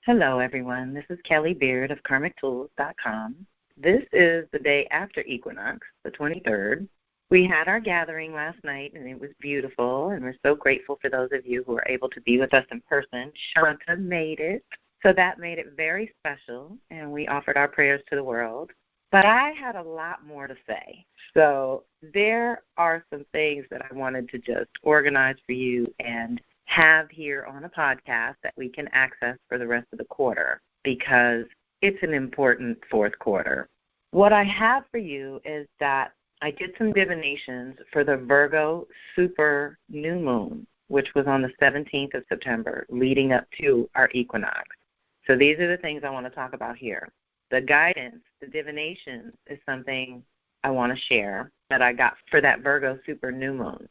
Hello, everyone. This is Kelly Beard of KarmicTools.com. This is the day after equinox, the 23rd. We had our gathering last night, and it was beautiful, and we're so grateful for those of you who were able to be with us in person. Shanta made it, so that made it very special, and we offered our prayers to the world. But I had a lot more to say. So there are some things that I wanted to just organize for you and have here on a podcast that we can access for the rest of the quarter because it's an important fourth quarter. What I have for you is that I did some divinations for the Virgo super new moon, which was on the 17th of September, leading up to our equinox. So these are the things I want to talk about here. The guidance, the divination is something I want to share that I got for that Virgo super new moon.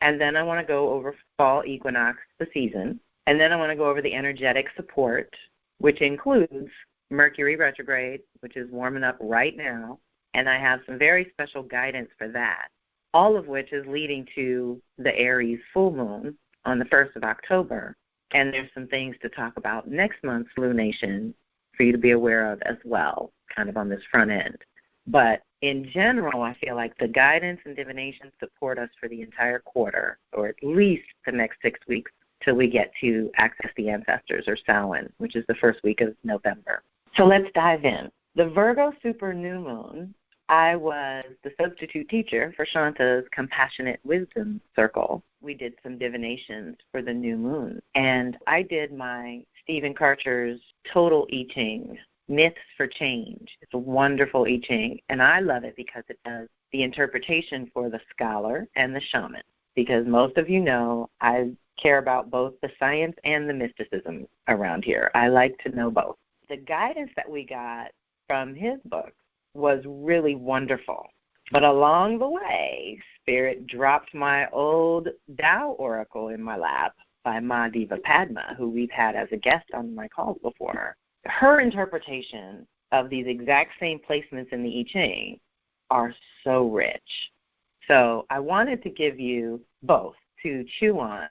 And then I want to go over fall equinox, the season. And then I want to go over the energetic support, which includes Mercury retrograde, which is warming up right now. And I have some very special guidance for that, all of which is leading to the Aries full moon on the 1st of October. And there's some things to talk about next month's lunation for you to be aware of as well, kind of on this front end. But in general, I feel like the guidance and divination support us for the entire quarter, or at least the next 6 weeks till we get to Access the Ancestors, or Samhain, which is the first week of November. So let's dive in. The Virgo super new moon, I was the substitute teacher for Shanta's Compassionate Wisdom Circle. We did some divinations for the new moon, and I did my Stephen Karcher's Total I Ching, Myths for Change. It's a wonderful I Ching, and I love it because it does the interpretation for the scholar and the shaman, because most of you know I care about both the science and the mysticism around here. I like to know both. The guidance that we got from his book was really wonderful, but along the way, Spirit dropped my old Tao Oracle in my lap by Ma Diva Padma, who we've had as a guest on my calls before. Her interpretation of these exact same placements in the I Ching are so rich. So I wanted to give you both to chew on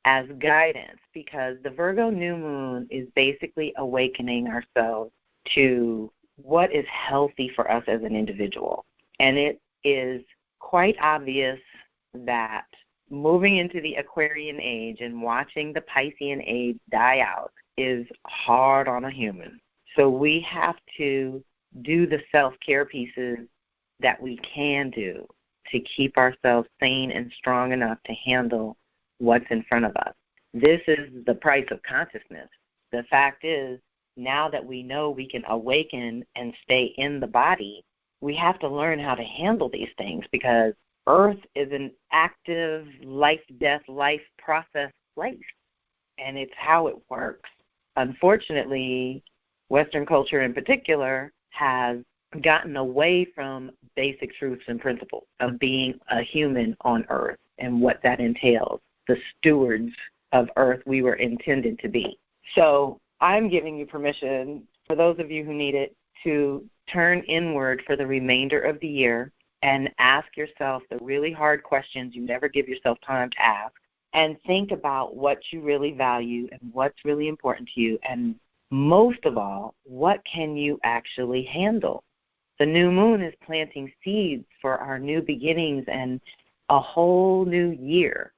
as guidance, because the Virgo new moon is basically awakening ourselves to what is healthy for us as an individual. And it is quite obvious that moving into the Aquarian age and watching the Piscean age die out is hard on a human. So we have to do the self-care pieces that we can do to keep ourselves sane and strong enough to handle what's in front of us. This is the price of consciousness. The fact is, now that we know we can awaken and stay in the body, we have to learn how to handle these things, because Earth is an active life-death, life process place, and it's how it works. Unfortunately, Western culture in particular has gotten away from basic truths and principles of being a human on Earth and what that entails, the stewards of Earth we were intended to be. So I'm giving you permission, for those of you who need it, to turn inward for the remainder of the year and ask yourself the really hard questions you never give yourself time to ask, and think about what you really value and what's really important to you, and most of all, what can you actually handle? The new moon is planting seeds for our new beginnings and a whole new year.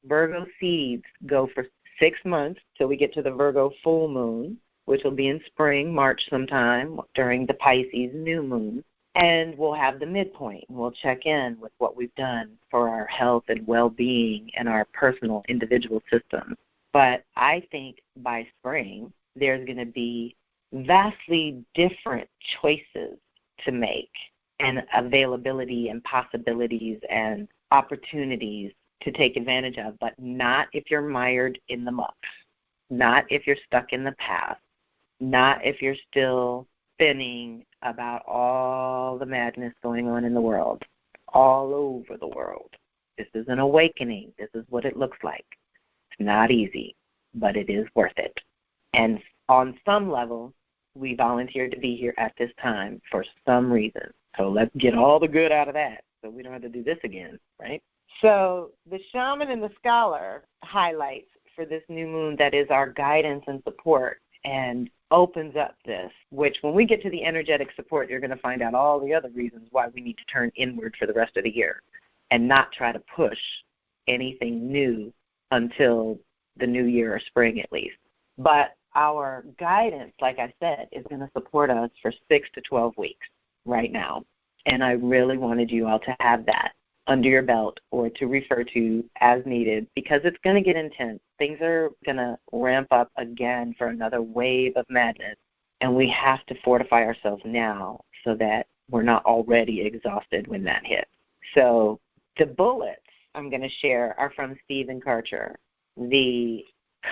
Virgo seeds go for 6 months till we get to the Virgo full moon, which will be in spring, March sometime, during the Pisces new moon. And we'll have the midpoint. We'll check in with what we've done for our health and well-being and our personal individual systems. But I think by spring, there's going to be vastly different choices to make, and availability and possibilities and opportunities to take advantage of, but not if you're mired in the muck, not if you're stuck in the past, not if you're still spinning about all the madness going on in the world, all over the world. This is an awakening. This is what it looks like. It's not easy, but it is worth it. And on some level, we volunteered to be here at this time for some reason. So let's get all the good out of that so we don't have to do this again, right? So the shaman and the scholar highlights for this new moon that is our guidance and support and opens up this, which when we get to the energetic support, you're going to find out all the other reasons why we need to turn inward for the rest of the year and not try to push anything new until the new year or spring at least. But our guidance, like I said, is going to support us for 6 to 12 weeks right now. And I really wanted you all to have that under your belt or to refer to as needed, because it's going to get intense. Things are going to ramp up again for another wave of madness, and we have to fortify ourselves now so that we're not already exhausted when that hits. So the bullets I'm going to share are from Stephen Karcher. The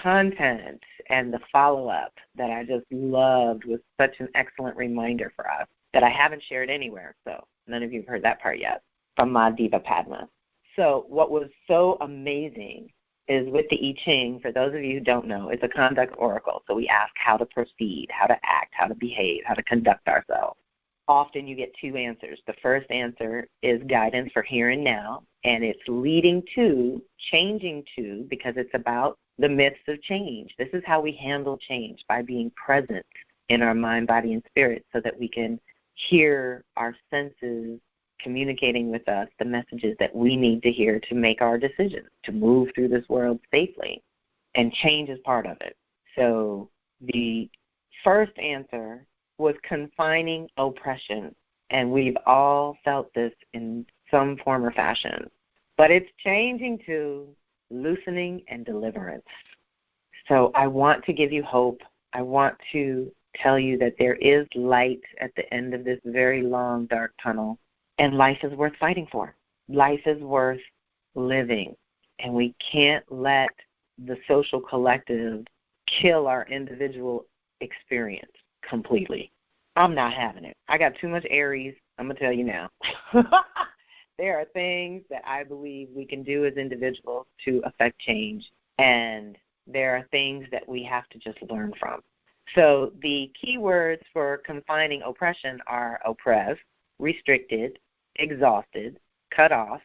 content and the follow-up that I just loved was such an excellent reminder for us that I haven't shared anywhere, so none of you have heard that part yet, from Ma Diva Padma. So what was so amazing is with the I Ching, for those of you who don't know, it's a conduct oracle. So we ask how to proceed, how to act, how to behave, how to conduct ourselves. Often you get two answers. The first answer is guidance for here and now, and it's leading to, changing to, because it's about the myths of change. This is how we handle change, by being present in our mind, body, and spirit so that we can hear our senses communicating with us the messages that we need to hear to make our decisions, to move through this world safely. And change is part of it. So the first answer was confining oppression. And we've all felt this in some form or fashion. But it's changing to loosening and deliverance. So I want to give you hope. I want to tell you that there is light at the end of this very long, dark tunnel. And life is worth fighting for. Life is worth living. And we can't let the social collective kill our individual experience completely. I'm not having it. I got too much Aries. I'm going to tell you now. There are things that I believe we can do as individuals to affect change. And there are things that we have to just learn from. So the key words for confining oppression are oppressed, restricted, exhausted, cut off,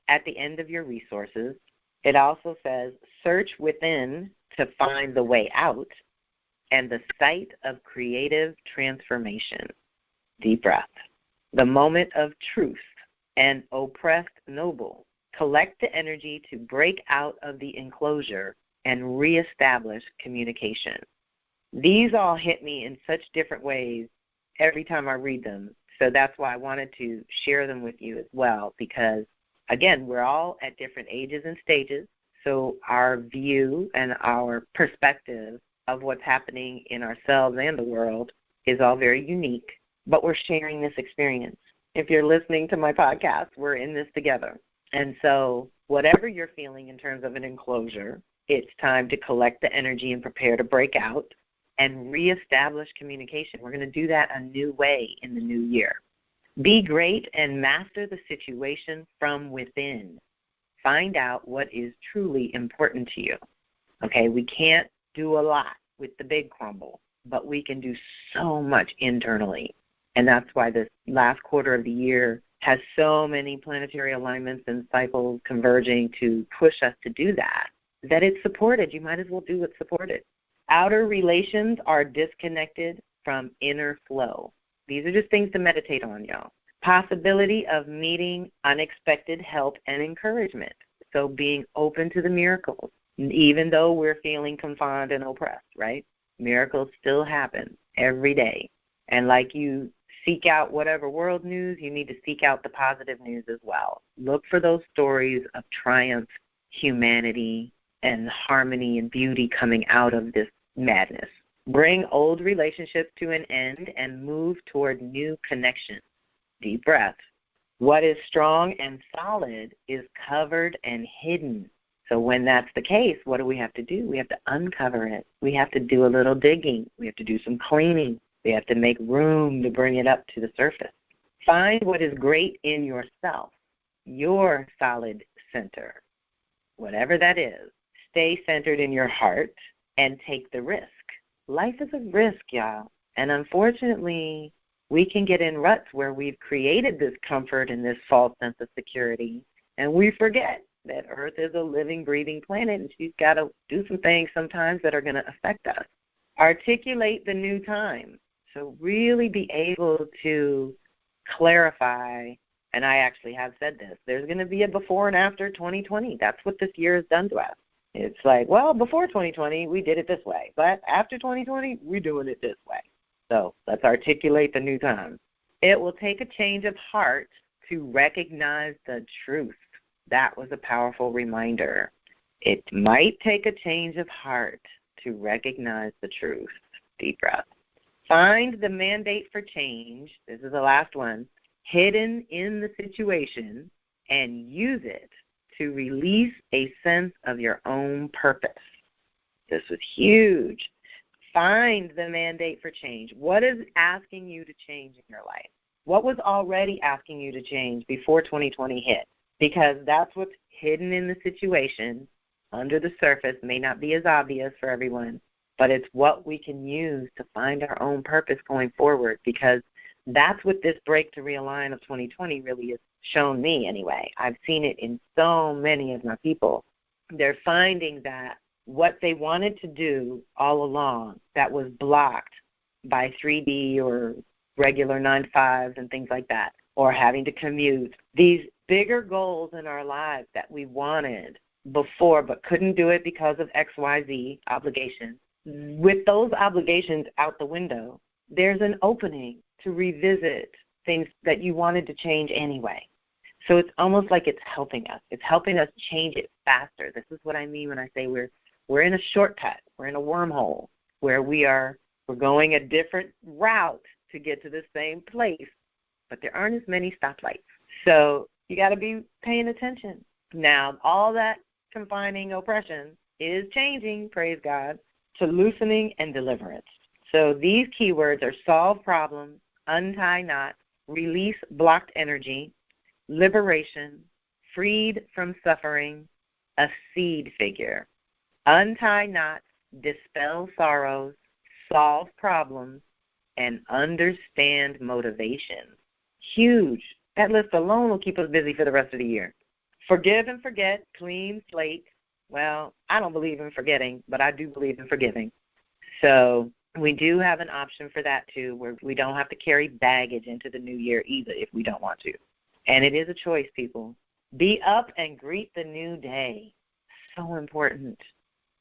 at the end of your resources. It also says search within to find the way out, and the site of creative transformation. Deep breath. The moment of truth and oppressed noble. Collect the energy to break out of the enclosure and reestablish communication. These all hit me in such different ways every time I read them. So that's why I wanted to share them with you as well, because, again, we're all at different ages and stages, so our view and our perspective of what's happening in ourselves and the world is all very unique, but we're sharing this experience. If you're listening to my podcast, we're in this together. And so whatever you're feeling in terms of an enclosure, it's time to collect the energy and prepare to break out and reestablish communication. We're going to do that a new way in the new year. Be great and master the situation from within. Find out what is truly important to you. Okay, we can't do a lot with the big crumble, but we can do so much internally. And that's why this last quarter of the year has so many planetary alignments and cycles converging to push us to do that, that it's supported. You might as well do what's supported. Outer relations are disconnected from inner flow. These are just things to meditate on, y'all. Possibility of meeting unexpected help and encouragement. So being open to the miracles, even though we're feeling confined and oppressed, right? Miracles still happen every day. And like you seek out whatever world news, you need to seek out the positive news as well. Look for those stories of triumph, humanity, and harmony and beauty coming out of this madness. Bring old relationships to an end and move toward new connections. Deep breath. What is strong and solid is covered and hidden. So when that's the case, what do we have to do? We have to uncover it. We have to do a little digging. We have to do some cleaning. We have to make room to bring it up to the surface. Find what is great in yourself, your solid center, whatever that is. Stay centered in your heart and take the risk. Life is a risk, y'all. And unfortunately, we can get in ruts where we've created this comfort and this false sense of security, and we forget that Earth is a living, breathing planet, and she's got to do some things sometimes that are going to affect us. Articulate the new time. So really be able to clarify, and I actually have said this, there's going to be a before and after 2020. That's what this year has done to us. It's like, well, before 2020, we did it this way. But after 2020, we're doing it this way. So let's articulate the new time. It will take a change of heart to recognize the truth. That was a powerful reminder. It might take a change of heart to recognize the truth. Deep breath. Find the mandate for change. This is the last one. Hidden in the situation, and use it to release a sense of your own purpose. This was huge. Find the mandate for change. What is asking you to change in your life? What was already asking you to change before 2020 hit? Because that's what's hidden in the situation, under the surface, may not be as obvious for everyone, but it's what we can use to find our own purpose going forward, because that's what this break to realign of 2020 really has shown me anyway. I've seen it in so many of my people. They're finding that what they wanted to do all along that was blocked by 3D or regular 9-to-5s and things like that, or having to commute, these bigger goals in our lives that we wanted before but couldn't do it because of XYZ obligations, with those obligations out the window, there's an opening to revisit things that you wanted to change anyway. So it's almost like it's helping us. It's helping us change it faster. This is what I mean when I say we're in a shortcut. We're in a wormhole where we're going a different route to get to the same place, but there aren't as many stoplights. So you got to be paying attention. Now, all that confining oppression is changing, praise God, to loosening and deliverance. So these keywords are solve problems, untie knots, release blocked energy, liberation, freed from suffering, a seed figure. Untie knots, dispel sorrows, solve problems, and understand motivation. Huge. That list alone will keep us busy for the rest of the year. Forgive and forget, clean slate. Well, I don't believe in forgetting, but I do believe in forgiving. So we do have an option for that too, where we don't have to carry baggage into the new year either if we don't want to. And it is a choice, people. Be up and greet the new day. So important.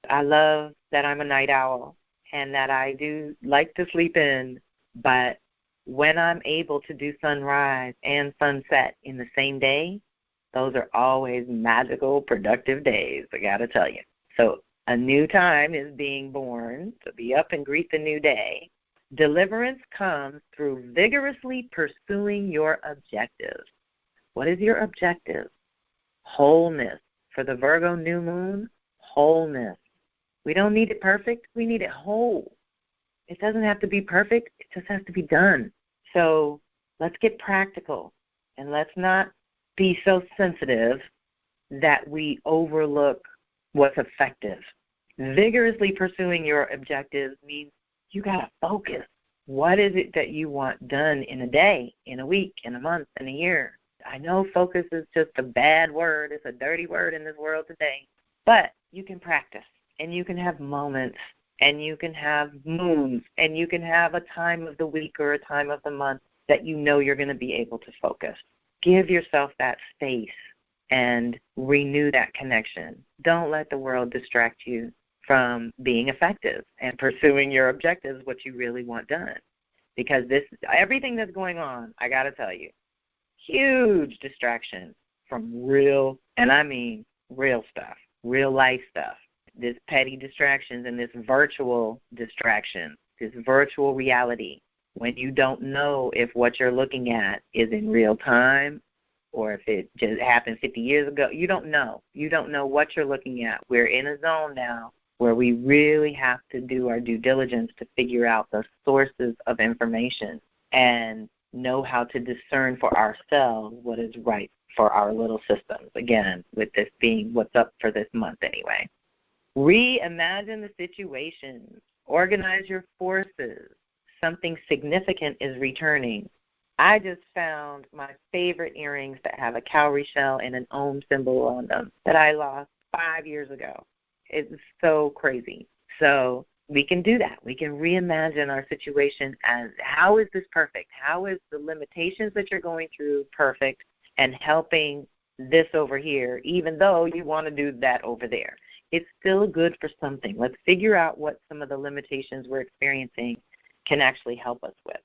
I love that I'm a night owl and that I do like to sleep in, but when I'm able to do sunrise and sunset in the same day, those are always magical, productive days, I got to tell you. So a new time is being born, so be up and greet the new day. Deliverance comes through vigorously pursuing your objectives. What is your objective? Wholeness. For the Virgo new moon, wholeness. We don't need it perfect. We need it whole. It doesn't have to be perfect. It just has to be done. So let's get practical, and let's not be so sensitive that we overlook what's effective. Vigorously pursuing your objectives means you got to focus. What is it that you want done in a day, in a week, in a month, in a year? I know focus is just a bad word. It's a dirty word in this world today. But you can practice, and you can have moments, and you can have moons, and you can have a time of the week or a time of the month that you know you're going to be able to focus. Give yourself that space and renew that connection. Don't let the world distract you from being effective and pursuing your objectives, what you really want done. Because everything that's going on, I got to tell you, huge distraction from real, and I mean real stuff, real life stuff. This petty distractions and this virtual distraction, this virtual reality, when you don't know if what you're looking at is in real time or if it just happened 50 years ago. You don't know. You don't know what you're looking at. We're in a zone now where we really have to do our due diligence to figure out the sources of information and know how to discern for ourselves what is right for our little systems. Again, with this being what's up for this month anyway. Reimagine the situation. Organize your forces. Something significant is returning. I just found my favorite earrings that have a cowrie shell and an Om symbol on them that I lost 5 years ago. It's so crazy. So we can do that. We can reimagine our situation as, how is this perfect? How is the limitations that you're going through perfect and helping this over here, even though you want to do that over there? It's still good for something. Let's figure out what some of the limitations we're experiencing can actually help us with.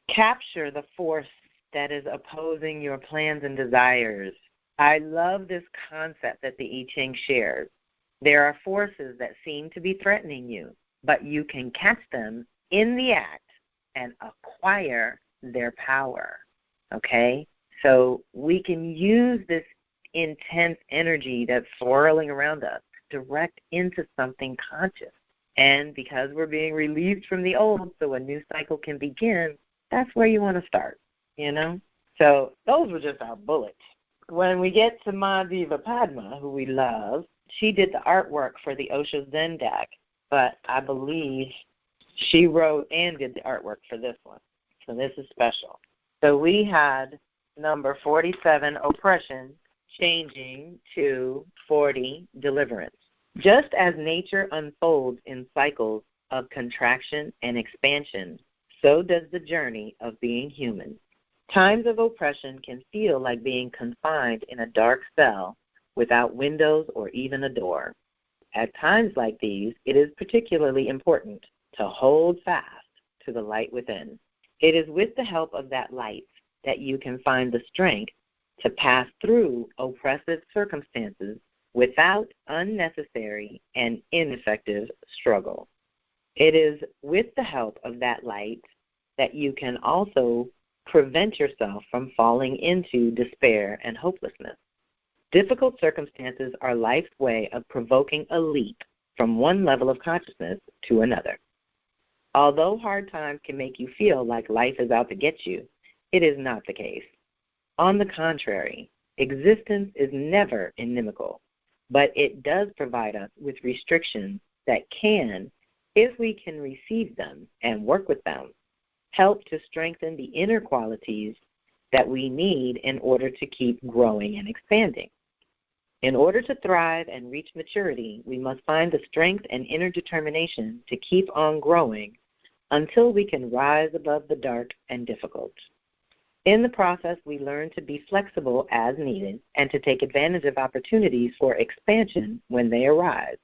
Capture the force that is opposing your plans and desires. I love this concept that the I Ching shares. There are forces that seem to be threatening you, but you can catch them in the act and acquire their power, okay? So we can use this intense energy that's swirling around us direct into something conscious. And because we're being released from the old so a new cycle can begin, that's where you want to start, you know? So those were just our bullets. When we get to Ma Diva Padma, who we love, she did the artwork for the Osho Zen deck, but I believe she wrote and did the artwork for this one. So this is special. So we had number 47, oppression, changing to 40, deliverance. Just as nature unfolds in cycles of contraction and expansion, so does the journey of being human. Times of oppression can feel like being confined in a dark cell without windows or even a door. At times like these, it is particularly important to hold fast to the light within. It is with the help of that light that you can find the strength to pass through oppressive circumstances without unnecessary and ineffective struggle. It is with the help of that light that you can also prevent yourself from falling into despair and hopelessness. Difficult circumstances are life's way of provoking a leap from one level of consciousness to another. Although hard times can make you feel like life is out to get you, it is not the case. On the contrary, existence is never inimical, but it does provide us with restrictions that can, if we can receive them and work with them, help to strengthen the inner qualities that we need in order to keep growing and expanding. In order to thrive and reach maturity, we must find the strength and inner determination to keep on growing until we can rise above the dark and difficult. In the process, we learn to be flexible as needed and to take advantage of opportunities for expansion when they arise.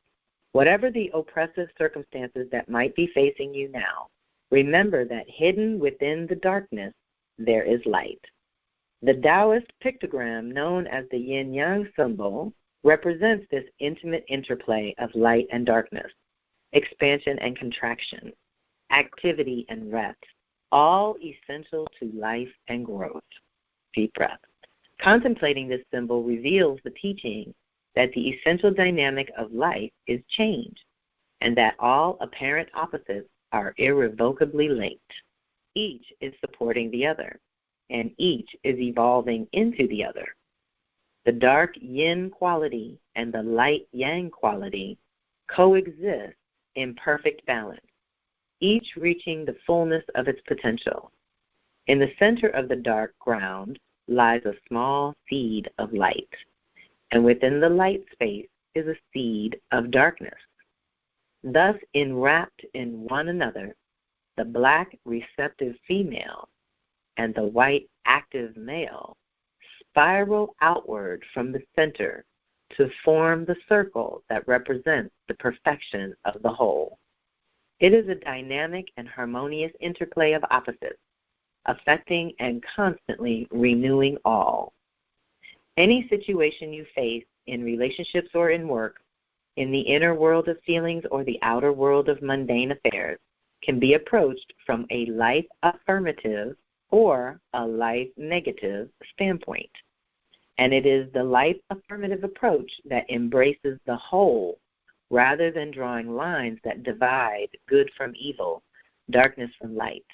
Whatever the oppressive circumstances that might be facing you now, remember that hidden within the darkness, there is light. The Taoist pictogram, known as the yin-yang symbol, represents this intimate interplay of light and darkness, expansion and contraction, activity and rest, all essential to life and growth. Deep breath. Contemplating this symbol reveals the teaching that the essential dynamic of life is change, and that all apparent opposites are irrevocably linked. Each is supporting the other, and each is evolving into the other. The dark yin quality and the light yang quality coexist in perfect balance, each reaching the fullness of its potential. In the center of the dark ground lies a small seed of light, and within the light space is a seed of darkness. Thus, enwrapped in one another, the black receptive female and the white active male spiral outward from the center to form the circle that represents the perfection of the whole. It is a dynamic and harmonious interplay of opposites, affecting and constantly renewing all. Any situation you face in relationships or in work, in the inner world of feelings or the outer world of mundane affairs, can be approached from a life affirmative or a life negative standpoint. And it is the life affirmative approach that embraces the whole rather than drawing lines that divide good from evil, darkness from light.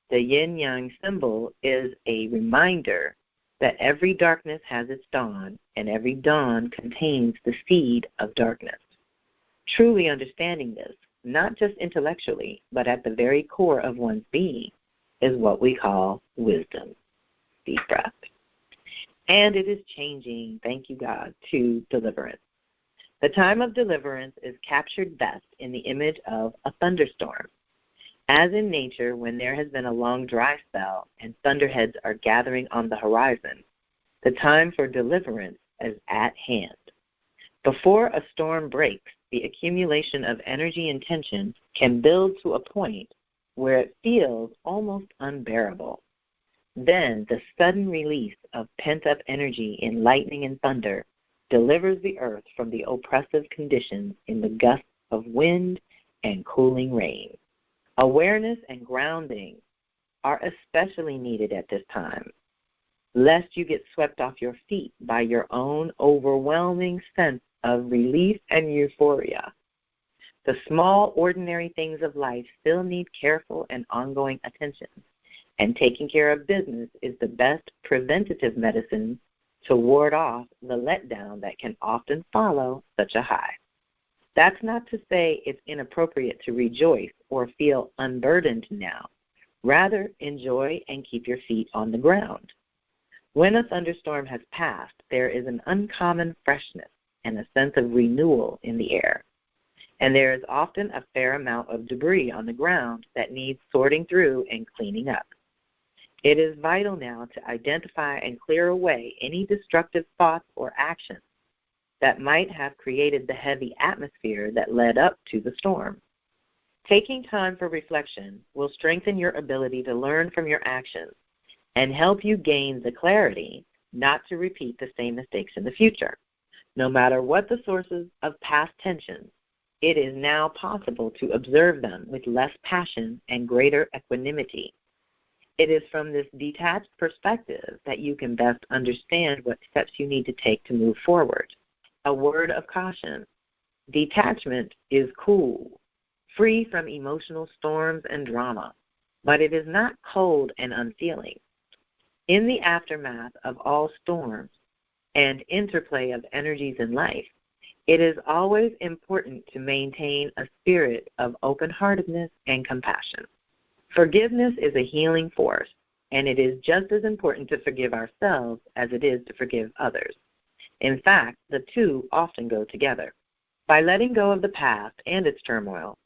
The yin-yang symbol is a reminder that every darkness has its dawn, and every dawn contains the seed of darkness. Truly understanding this, not just intellectually, but at the very core of one's being, is what we call wisdom. Deep breath. And it is changing, thank you God, to deliverance. The time of deliverance is captured best in the image of a thunderstorm. As in nature, when there has been a long dry spell and thunderheads are gathering on the horizon, the time for deliverance is at hand. Before a storm breaks, the accumulation of energy and tension can build to a point where it feels almost unbearable. Then the sudden release of pent-up energy in lightning and thunder delivers the earth from the oppressive conditions in the gusts of wind and cooling rain. Awareness and grounding are especially needed at this time, lest you get swept off your feet by your own overwhelming sense of relief and euphoria. The small, ordinary things of life still need careful and ongoing attention, and taking care of business is the best preventative medicine to ward off the letdown that can often follow such a high. That's not to say it's inappropriate to rejoice or feel unburdened now. Rather, enjoy and keep your feet on the ground. When a thunderstorm has passed, there is an uncommon freshness and a sense of renewal in the air. And there is often a fair amount of debris on the ground that needs sorting through and cleaning up. It is vital now to identify and clear away any destructive thoughts or actions that might have created the heavy atmosphere that led up to the storm. Taking time for reflection will strengthen your ability to learn from your actions and help you gain the clarity not to repeat the same mistakes in the future. No matter what the sources of past tensions, it is now possible to observe them with less passion and greater equanimity. It is from this detached perspective that you can best understand what steps you need to take to move forward. A word of caution: detachment is cool, free from emotional storms and drama, but it is not cold and unfeeling. In the aftermath of all storms and interplay of energies in life, it is always important to maintain a spirit of open-heartedness and compassion. Forgiveness is a healing force, and it is just as important to forgive ourselves as it is to forgive others. In fact, the two often go together. By letting go of the past and its turmoil,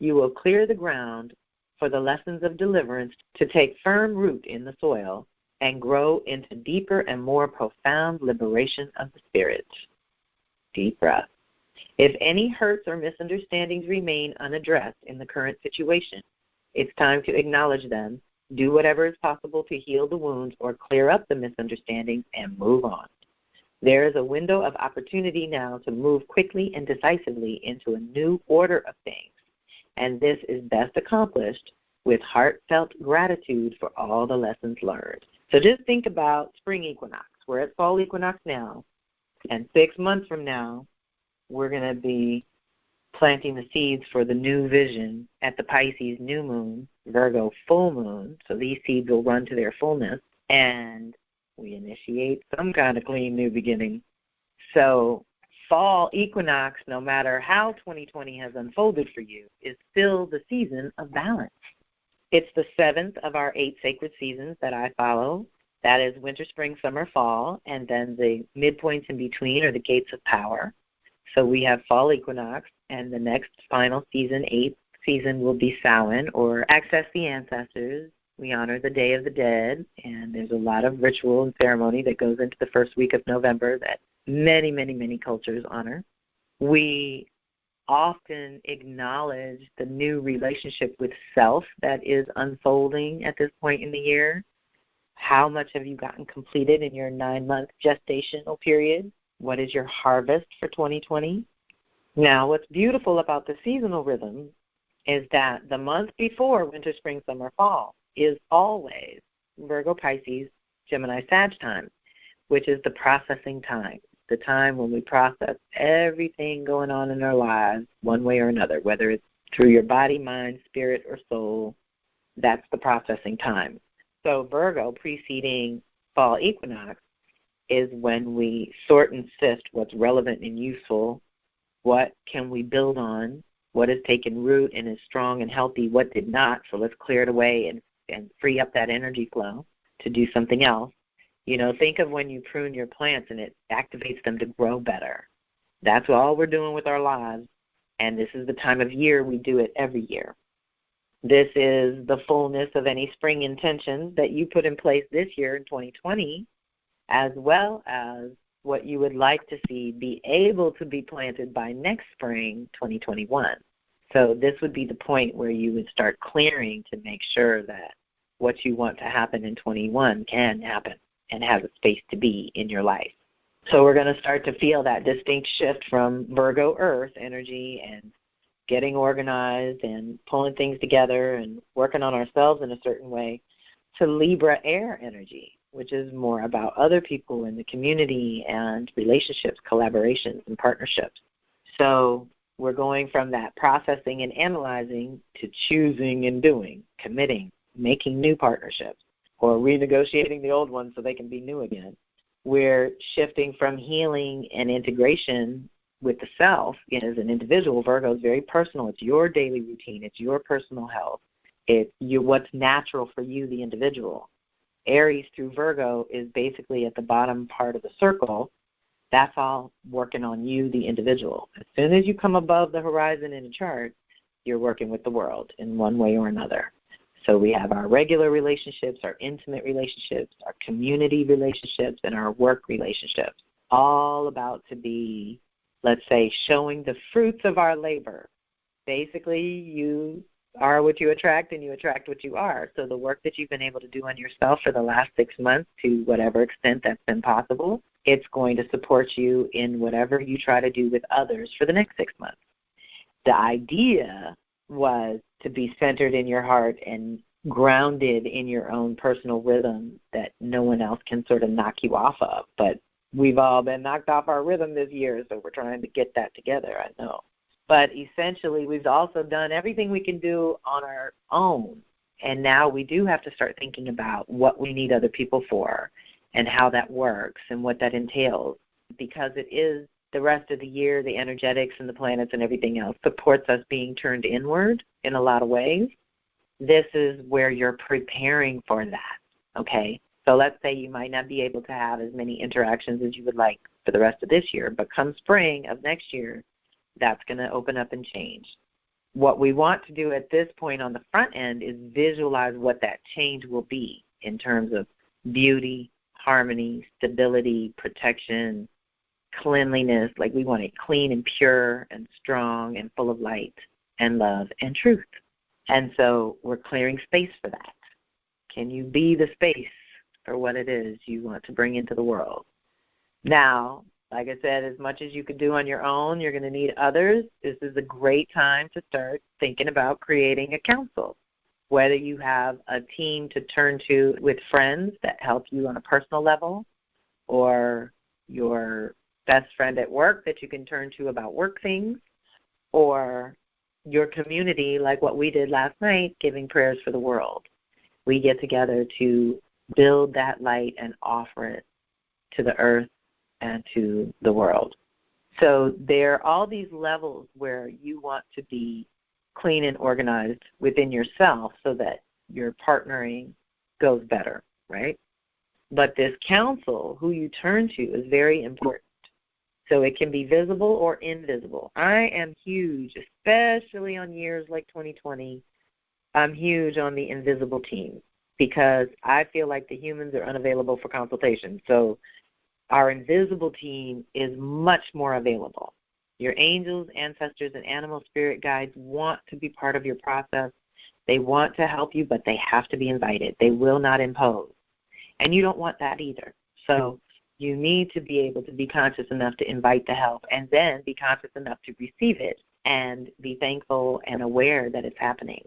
you will clear the ground for the lessons of deliverance to take firm root in the soil and grow into deeper and more profound liberation of the spirit. Deep breath. If any hurts or misunderstandings remain unaddressed in the current situation, it's time to acknowledge them, do whatever is possible to heal the wounds or clear up the misunderstandings, and move on. There is a window of opportunity now to move quickly and decisively into a new order of things, and this is best accomplished with heartfelt gratitude for all the lessons learned. So just think about spring equinox. We're at fall equinox now, and 6 months from now, we're going to be planting the seeds for the new vision at the Pisces new moon, Virgo full moon. So these seeds will run to their fullness, and we initiate some kind of clean new beginning. So fall equinox, no matter how 2020 has unfolded for you, is still the season of balance. It's the 7th of our 8 sacred seasons that I follow. That is winter, spring, summer, fall, and then the midpoints in between are the gates of power. So we have fall equinox, and the next final season, 8th season, will be Samhain, or Access the Ancestors. We honor the Day of the Dead, and there's a lot of ritual and ceremony that goes into the first week of November that many, many, many cultures honor. We often acknowledge the new relationship with self that is unfolding at this point in the year. How much have you gotten completed in your 9-month gestational period? What is your harvest for 2020? Now, what's beautiful about the seasonal rhythm is that the month before winter, spring, summer, fall is always Virgo, Pisces, Gemini, Sag time, which is the processing time, the time when we process everything going on in our lives one way or another, whether it's through your body, mind, spirit, or soul. That's the processing time. So Virgo, preceding fall equinox, is when we sort and sift what's relevant and useful, what can we build on, what has taken root and is strong and healthy, what did not, so let's clear it away and free up that energy flow to do something else. You know, think of when you prune your plants and it activates them to grow better. That's all we're doing with our lives, and this is the time of year we do it every year. This is the fullness of any spring intentions that you put in place this year in 2020, as well as what you would like to see be able to be planted by next spring, 2021. So this would be the point where you would start clearing to make sure that what you want to happen in 21 can happen and has a space to be in your life. So we're going to start to feel that distinct shift from Virgo Earth energy and getting organized and pulling things together and working on ourselves in a certain way to Libra Air energy, which is more about other people in the community and relationships, collaborations, and partnerships. So we're going from that processing and analyzing to choosing and doing, committing, making new partnerships, or renegotiating the old ones so they can be new again. We're shifting from healing and integration with the self. As an individual, Virgo is very personal. It's your daily routine. It's your personal health. It's what's natural for you, the individual. Aries through Virgo is basically at the bottom part of the circle. That's all working on you, the individual. As soon as you come above the horizon in a chart, you're working with the world in one way or another. So we have our regular relationships, our intimate relationships, our community relationships, and our work relationships, all about to be, let's say, showing the fruits of our labor. Basically, you are what you attract and you attract what you are. So the work that you've been able to do on yourself for the last 6 months, to whatever extent that's been possible, it's going to support you in whatever you try to do with others for the next 6 months. The idea was to be centered in your heart and grounded in your own personal rhythm that no one else can sort of knock you off of. But we've all been knocked off our rhythm this year, so we're trying to get that together, I know. But essentially, we've also done everything we can do on our own. And now we do have to start thinking about what we need other people for and how that works and what that entails. Because it is the rest of the year, the energetics and the planets and everything else supports us being turned inward in a lot of ways. This is where you're preparing for that, okay? So let's say you might not be able to have as many interactions as you would like for the rest of this year, but come spring of next year, that's going to open up and change. What we want to do at this point on the front end is visualize what that change will be in terms of beauty, harmony, stability, protection, cleanliness. Like, we want it clean and pure and strong and full of light and love and truth. And so we're clearing space for that. Can you be the space for what it is you want to bring into the world? Now, like I said, as much as you could do on your own, you're going to need others. This is a great time to start thinking about creating a council, whether you have a team to turn to with friends that help you on a personal level, or your best friend at work that you can turn to about work things, or your community like what we did last night, giving prayers for the world. We get together to build that light and offer it to the earth and to the world. So there are all these levels where you want to be clean and organized within yourself so that your partnering goes better, right? But this counsel, who you turn to, is very important. So it can be visible or invisible. I am huge, especially on years like 2020. I'm huge on the invisible team because I feel like the humans are unavailable for consultation. So our invisible team is much more available. Your angels, ancestors, and animal spirit guides want to be part of your process. They want to help you, but they have to be invited. They will not impose. And you don't want that either. So you need to be able to be conscious enough to invite the help and then be conscious enough to receive it and be thankful and aware that it's happening.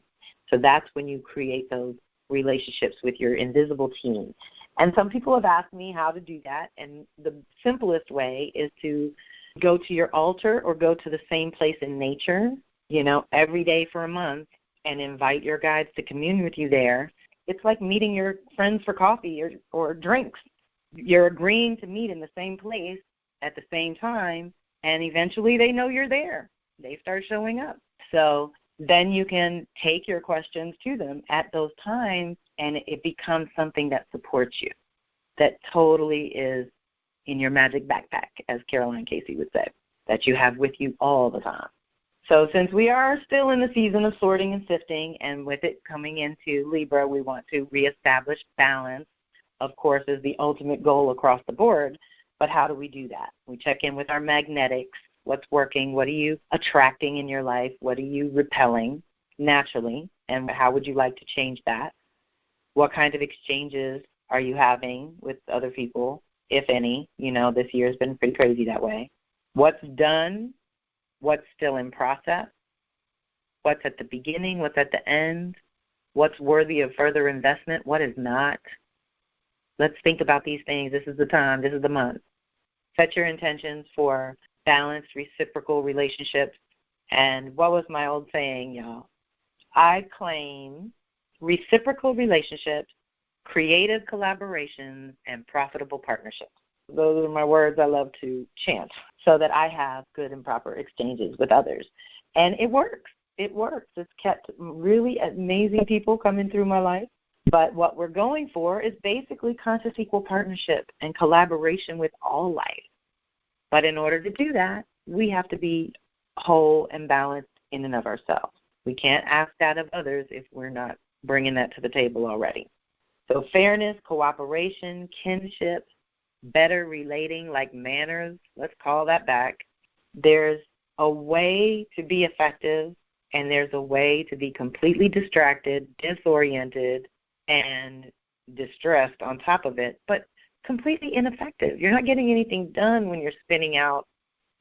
So that's when you create those relationships with your invisible team. And some people have asked me how to do that, and the simplest way is to go to your altar or go to the same place in nature, every day for a month and invite your guides to commune with you there. It's like meeting your friends for coffee or drinks. You're agreeing to meet in the same place at the same time, and eventually they know you're there. They start showing up. So then you can take your questions to them at those times, and it becomes something that supports you, that totally is in your magic backpack, as Caroline Casey would say. that you have with you all the time. So since we are still in the season of sorting and sifting, and with it coming into Libra, we want to reestablish balance, of course, is the ultimate goal across the board. But how do we do that? We check in with our magnetics. What's working? What are you attracting in your life? What are you repelling naturally? And how would you like to change that? What kind of exchanges are you having with other people, if any? You know, this year has been pretty crazy that way. What's done? What's still in process? What's at the beginning? What's at the end? What's worthy of further investment? What is not? Let's think about these things. This is the time. This is the month. Set your intentions for balanced, reciprocal relationships. And what was my old saying, y'all? I claim reciprocal relationships, creative collaborations, and profitable partnerships. Those are my words I love to chant so that I have good and proper exchanges with others. And it works. It works. It's kept really amazing people coming through my life. But what we're going for is basically conscious equal partnership and collaboration with all life. But in order to do that, we have to be whole and balanced in and of ourselves. We can't ask that of others if we're not bringing that to the table already. So fairness, cooperation, kinship, better relating, like manners, let's call that back. There's a way to be effective, and there's a way to be completely distracted, disoriented, and distressed on top of it, but completely ineffective. You're not getting anything done when you're spinning out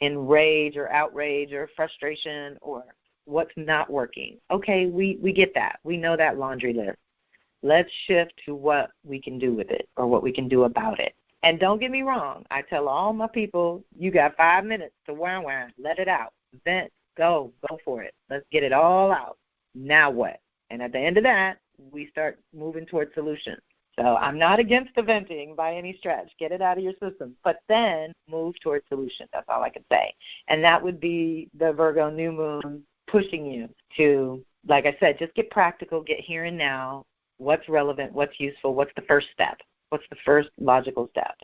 in rage or outrage or frustration or what's not working. Okay, we get that. We know that laundry list. Let's shift to what we can do with it or what we can do about it. And don't get me wrong. I tell all my people, you got 5 minutes to whine, let it out, vent, go for it. Let's get it all out. Now what? And at the end of that, we start moving towards solutions. So I'm not against the venting by any stretch. Get it out of your system. But then move towards solutions. That's all I can say. And that would be the Virgo new moon pushing you to, like I said, just get practical, get here and now. What's relevant? What's useful? What's the first step? What's the first logical step?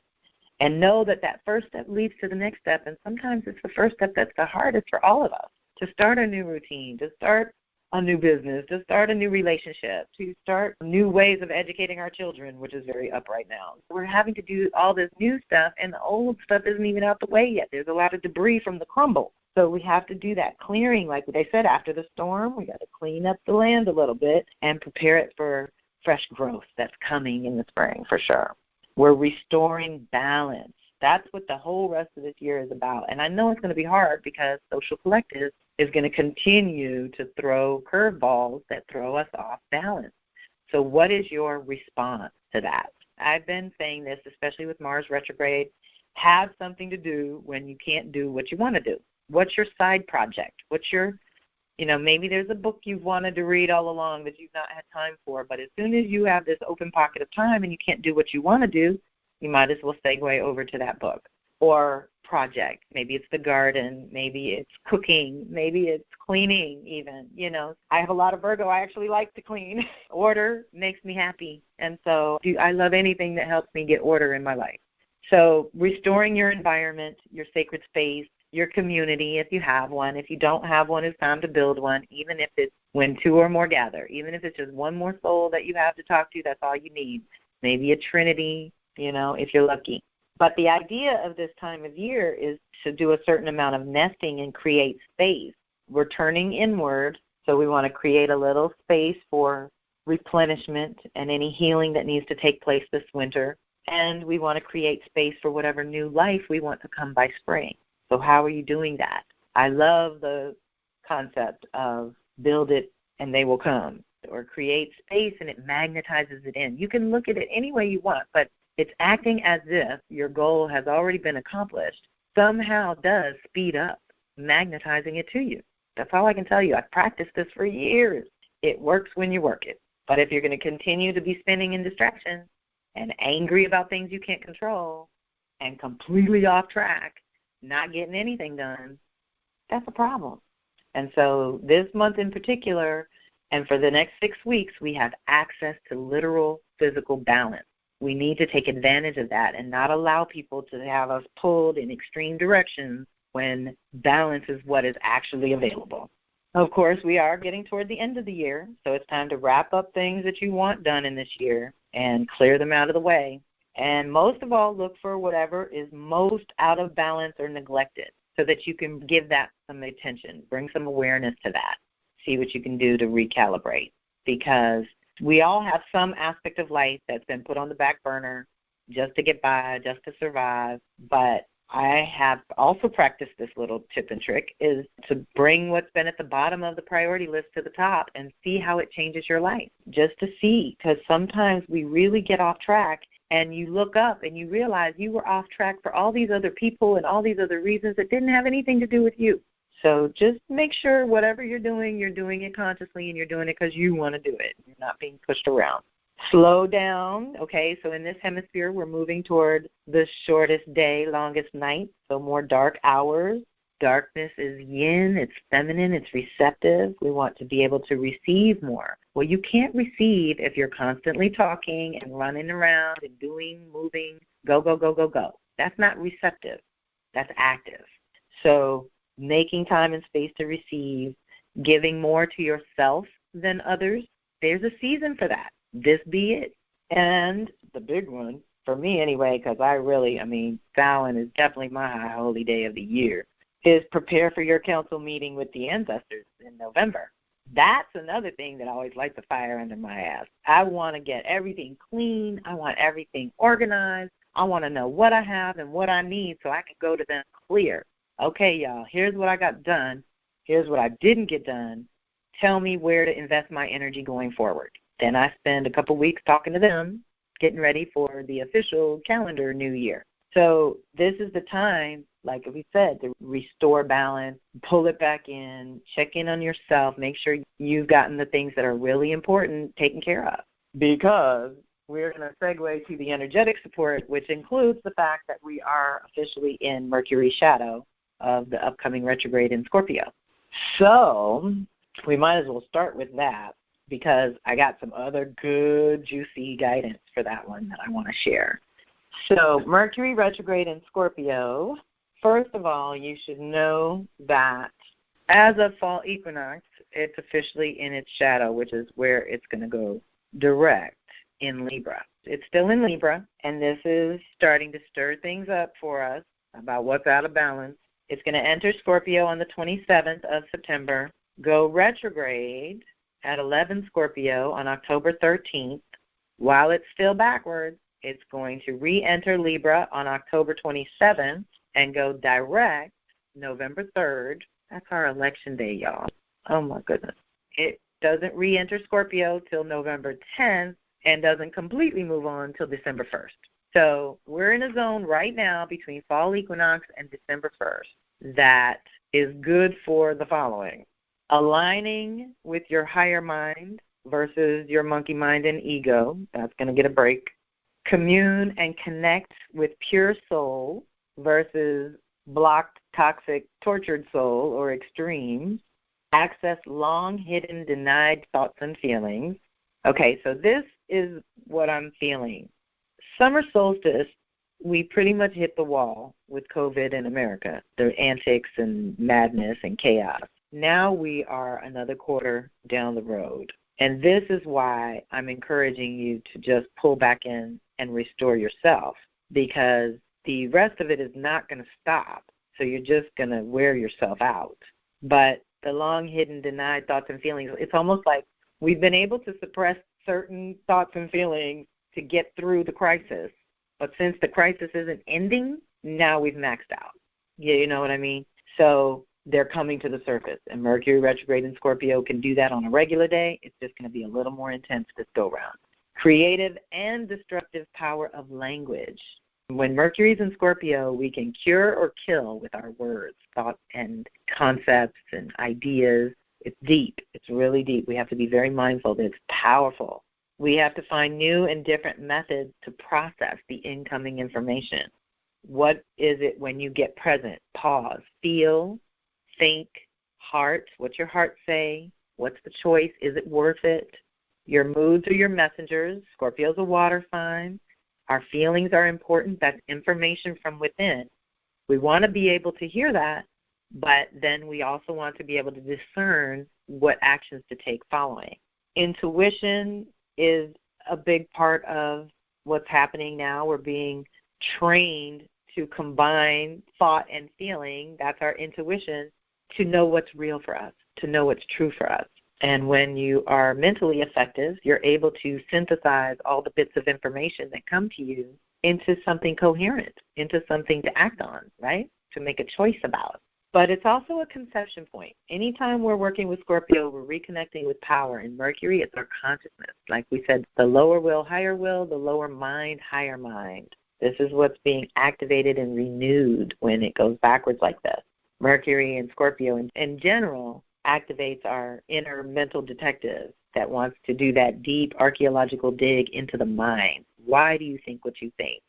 And know that that first step leads to the next step. And sometimes it's the first step that's the hardest for all of us. To start a new routine, to start a new business, to start a new relationship, to start new ways of educating our children, which is very up right now. We're having to do all this new stuff, and the old stuff isn't even out the way yet. There's a lot of debris from the crumble. So we have to do that clearing, like they said, after the storm. We got to clean up the land a little bit and prepare it for fresh growth that's coming in the spring for sure. We're restoring balance. That's what the whole rest of this year is about. And I know it's going to be hard because Social Collective is going to continue to throw curveballs that throw us off balance. So what is your response to that? I've been saying this, especially with Mars retrograde, have something to do when you can't do what you want to do. What's your side project? What's your, maybe there's a book you've wanted to read all along that you've not had time for, but as soon as you have this open pocket of time and you can't do what you want to do, you might as well segue over to that book or project. Maybe it's the garden, maybe it's cooking, maybe it's cleaning even. I have a lot of Virgo. I actually like to clean. Order makes me happy, and so I love anything that helps me get order in my life. So restoring your environment, your sacred space, your community if you have one. If you don't have one, it's time to build one, even if it's when two or more gather. Even if it's just one more soul that you have to talk to, that's all you need. Maybe a trinity, if you're lucky. But the idea of this time of year is to do a certain amount of nesting and create space. We're turning inward, so we want to create a little space for replenishment and any healing that needs to take place this winter. And we want to create space for whatever new life we want to come by spring. So how are you doing that? I love the concept of build it and they will come, or create space and it magnetizes it in. You can look at it any way you want, but it's acting as if your goal has already been accomplished. Somehow does speed up, magnetizing it to you. That's all I can tell you. I've practiced this for years. It works when you work it. But if you're going to continue to be spinning in distraction and angry about things you can't control and completely off track, not getting anything done, that's a problem. And so this month in particular, and for the next 6 weeks, we have access to literal physical balance. We need to take advantage of that and not allow people to have us pulled in extreme directions when balance is what is actually available. Of course, we are getting toward the end of the year, so it's time to wrap up things that you want done in this year and clear them out of the way. And most of all, look for whatever is most out of balance or neglected so that you can give that some attention, bring some awareness to that, see what you can do to recalibrate. Because we all have some aspect of life that's been put on the back burner just to get by, just to survive, but I have also practiced this little tip and trick is to bring what's been at the bottom of the priority list to the top and see how it changes your life, just to see, because sometimes we really get off track and you look up and you realize you were off track for all these other people and all these other reasons that didn't have anything to do with you. So just make sure whatever you're doing it consciously and you're doing it because you want to do it. You're not being pushed around. Slow down, okay, so in this hemisphere we're moving toward the shortest day, longest night, so more dark hours. Darkness is yin, it's feminine, it's receptive. We want to be able to receive more. Well, you can't receive if you're constantly talking and running around and doing, moving, go, go, go, go, go. That's not receptive. That's active. So making time and space to receive, giving more to yourself than others, there's a season for that. This be it. And the big one, for me anyway, because Samhain is definitely my high holy day of the year, is prepare for your council meeting with the ancestors in November. That's another thing that always lights a fire under my ass. I want to get everything clean. I want everything organized. I want to know what I have and what I need so I can go to them clear. Okay, y'all, here's what I got done. Here's what I didn't get done. Tell me where to invest my energy going forward. Then I spend a couple weeks talking to them, getting ready for the official calendar new year. So this is the time, like we said, to restore balance, pull it back in, check in on yourself, make sure you've gotten the things that are really important taken care of. Because we're going to segue to the energetic support, which includes the fact that we are officially in Mercury's shadow of the upcoming retrograde in Scorpio. So we might as well start with that, because I got some other good, juicy guidance for that one that I want to share. So Mercury retrograde in Scorpio, first of all, you should know that as of fall equinox, it's officially in its shadow, which is where it's going to go direct in Libra. It's still in Libra, and this is starting to stir things up for us about what's out of balance. It's going to enter Scorpio on the 27th of September, go retrograde at 11 Scorpio on October 13th. While it's still backwards, it's going to re-enter Libra on October 27th and go direct November 3rd. That's our election day, y'all. Oh, my goodness. It doesn't re-enter Scorpio till November 10th and doesn't completely move on till December 1st. So we're in a zone right now between fall equinox and December 1st that is good for the following. Aligning with your higher mind versus your monkey mind and ego. That's going to get a break. Commune and connect with pure soul versus blocked, toxic, tortured soul or extremes. Access long hidden, denied thoughts and feelings. Okay, so this is what I'm feeling. Summer solstice, we pretty much hit the wall with COVID in America, the antics and madness and chaos. Now we are another quarter down the road. And this is why I'm encouraging you to just pull back in and restore yourself, because the rest of it is not going to stop. So you're just going to wear yourself out. But the long hidden, denied thoughts and feelings, it's almost like we've been able to suppress certain thoughts and feelings to get through the crisis. But since the crisis isn't ending, now we've maxed out. Yeah, you know what I mean? So they're coming to the surface. And Mercury retrograde in Scorpio can do that on a regular day. It's just going to be a little more intense this go-round. Creative and destructive power of language. When Mercury's in Scorpio, we can cure or kill with our words, thoughts, and concepts and ideas. It's deep. It's really deep. We have to be very mindful that it's powerful. We have to find new and different methods to process the incoming information. What is it when you get present? Pause. Feel. Think. Heart. What's your heart say? What's the choice? Is it worth it? Your moods are your messengers. Scorpio's a water sign. Our feelings are important. That's information from within. We want to be able to hear that, but then we also want to be able to discern what actions to take following. Intuition is a big part of what's happening now. We're being trained to combine thought and feeling, that's our intuition, to know what's real for us, to know what's true for us. And when you are mentally effective, you're able to synthesize all the bits of information that come to you into something coherent, into something to act on, right? To make a choice about. But it's also a conception point. Anytime we're working with Scorpio, we're reconnecting with power. And Mercury, it's our consciousness. Like we said, the lower will, the lower mind, higher mind. This is what's being activated and renewed when it goes backwards like this. Mercury and Scorpio in general activates our inner mental detective that wants to do that deep archaeological dig into the mind. Why do you think what you think?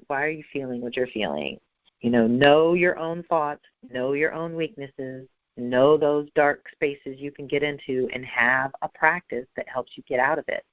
Why are you feeling what you're feeling? Know your own thoughts, know your own weaknesses, know those dark spaces you can get into, and have a practice that helps you get out of it.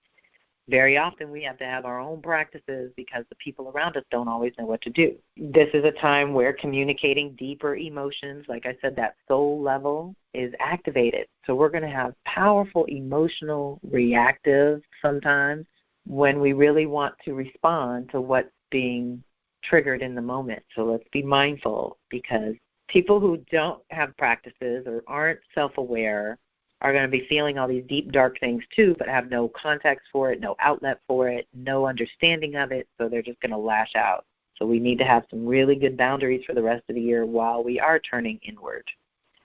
Very often we have to have our own practices because the people around us don't always know what to do. This is a time where communicating deeper emotions, like I said, that soul level is activated. So we're going to have powerful emotional reactive sometimes when we really want to respond to what's being triggered in the moment. So let's be mindful, because people who don't have practices or aren't self-aware are going to be feeling all these deep, dark things too, but have no context for it, no outlet for it, no understanding of it, so they're just going to lash out. So we need to have some really good boundaries for the rest of the year while we are turning inward.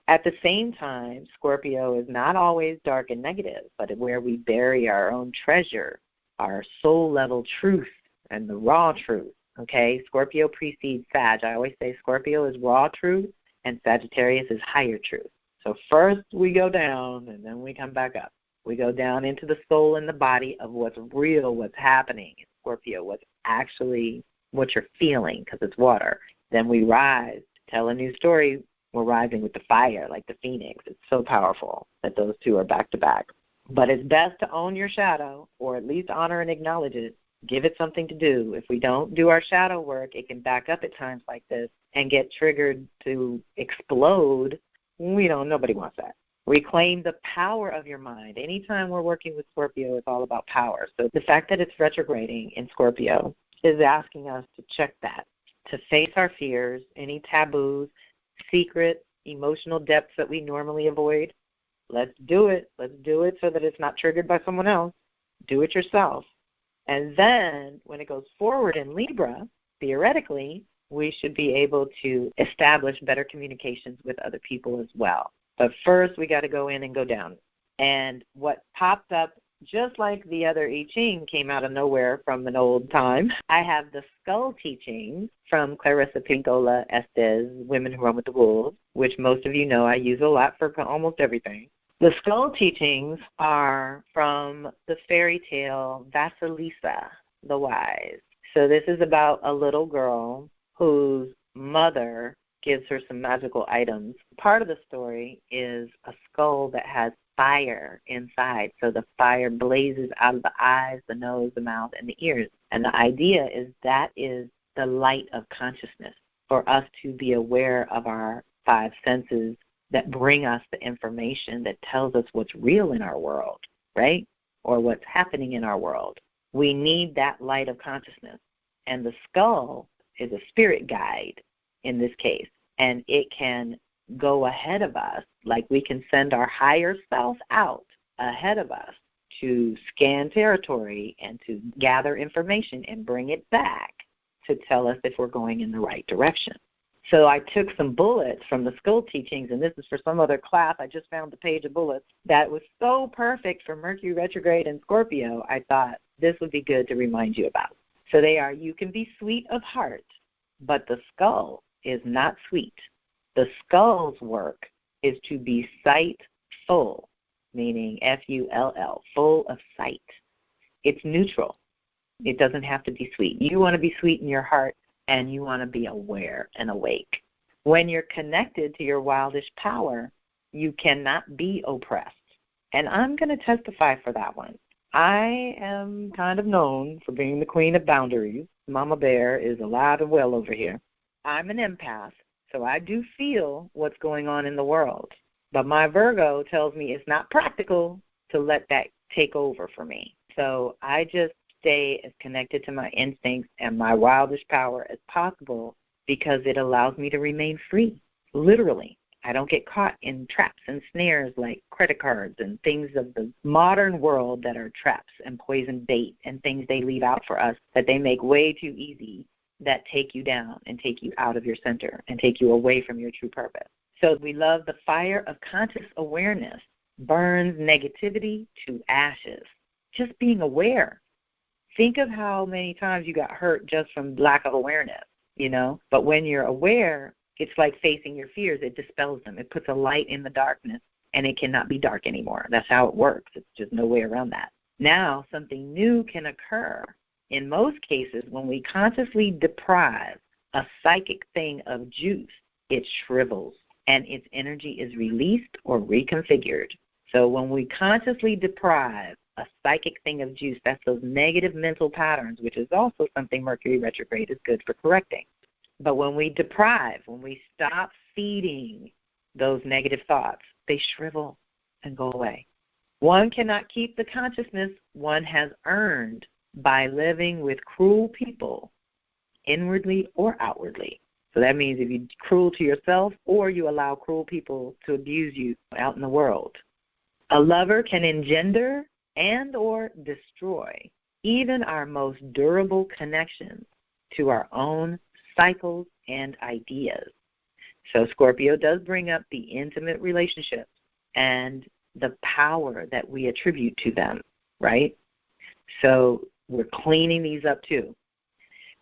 At the same time, Scorpio is not always dark and negative, but where we bury our own treasure, our soul-level truth and the raw truth. Okay, Scorpio precedes Sag. I always say Scorpio is raw truth and Sagittarius is higher truth. So first we go down and then we come back up. We go down into the soul and the body of what's real, what's happening in Scorpio, what's actually what you're feeling, because it's water. Then we rise, tell a new story. We're rising with the fire like the phoenix. It's so powerful that those two are back to back. But it's best to own your shadow, or at least honor and acknowledge it. Give it something to do. If we don't do our shadow work, it can back up at times like this and get triggered to explode. Nobody wants that. Reclaim the power of your mind. Anytime we're working with Scorpio, it's all about power. So the fact that it's retrograding in Scorpio is asking us to check that, to face our fears, any taboos, secret, emotional depths that we normally avoid. Let's do it. Let's do it so that it's not triggered by someone else. Do it yourself. And then when it goes forward in Libra, theoretically, we should be able to establish better communications with other people as well. But first, we got to go in and go down. And what popped up, just like the other I Ching came out of nowhere from an old time, I have the skull teachings from Clarissa Pinkola Estes, Women Who Run with the Wolves, which most of you know I use a lot for almost everything. The skull teachings are from the fairy tale Vasilisa the Wise. So this is about a little girl whose mother gives her some magical items. Part of the story is a skull that has fire inside. So the fire blazes out of the eyes, the nose, the mouth, and the ears. And the idea is that is the light of consciousness, for us to be aware of our five senses that bring us the information that tells us what's real in our world, right? Or what's happening in our world. We need that light of consciousness. And the skull is a spirit guide in this case. And it can go ahead of us, like we can send our higher self out ahead of us to scan territory and to gather information and bring it back to tell us if we're going in the right direction. So I took some bullets from the skull teachings, and this is for some other class. I just found the page of bullets that was so perfect for Mercury retrograde and Scorpio, I thought this would be good to remind you about. So they are, you can be sweet of heart, but the skull is not sweet. The skull's work is to be sight-full, meaning F-U-L-L, full of sight. It's neutral. It doesn't have to be sweet. You want to be sweet in your heart, and you want to be aware and awake. When you're connected to your wildish power, you cannot be oppressed. And I'm going to testify for that one. I am kind of known for being the queen of boundaries. Mama Bear is alive and well over here. I'm an empath, So I do feel what's going on in the world. But my Virgo tells me it's not practical to let that take over for me. So I just stay as connected to my instincts and my wildest power as possible because it allows me to remain free, literally. I don't get caught in traps and snares like credit cards and things of the modern world that are traps and poison bait and things they leave out for us that they make way too easy that take you down and take you out of your center and take you away from your true purpose. So we love the fire of conscious awareness burns negativity to ashes. Just being aware. Think of how many times you got hurt just from lack of awareness, But when you're aware, it's like facing your fears. It dispels them. It puts a light in the darkness, and it cannot be dark anymore. That's how it works. It's just no way around that. Now, something new can occur. In most cases, when we consciously deprive a psychic thing of juice, it shrivels, and its energy is released or reconfigured. So when we consciously deprive a psychic thing of juice, that's those negative mental patterns, which is also something Mercury retrograde is good for correcting. But when we deprive, when we stop feeding those negative thoughts, they shrivel and go away. One cannot keep the consciousness one has earned by living with cruel people, inwardly or outwardly. So that means if you're cruel to yourself or you allow cruel people to abuse you out in the world. A lover can engender and or destroy even our most durable connections to our own cycles and ideas. So Scorpio does bring up the intimate relationships and the power that we attribute to them, right? So we're cleaning these up too.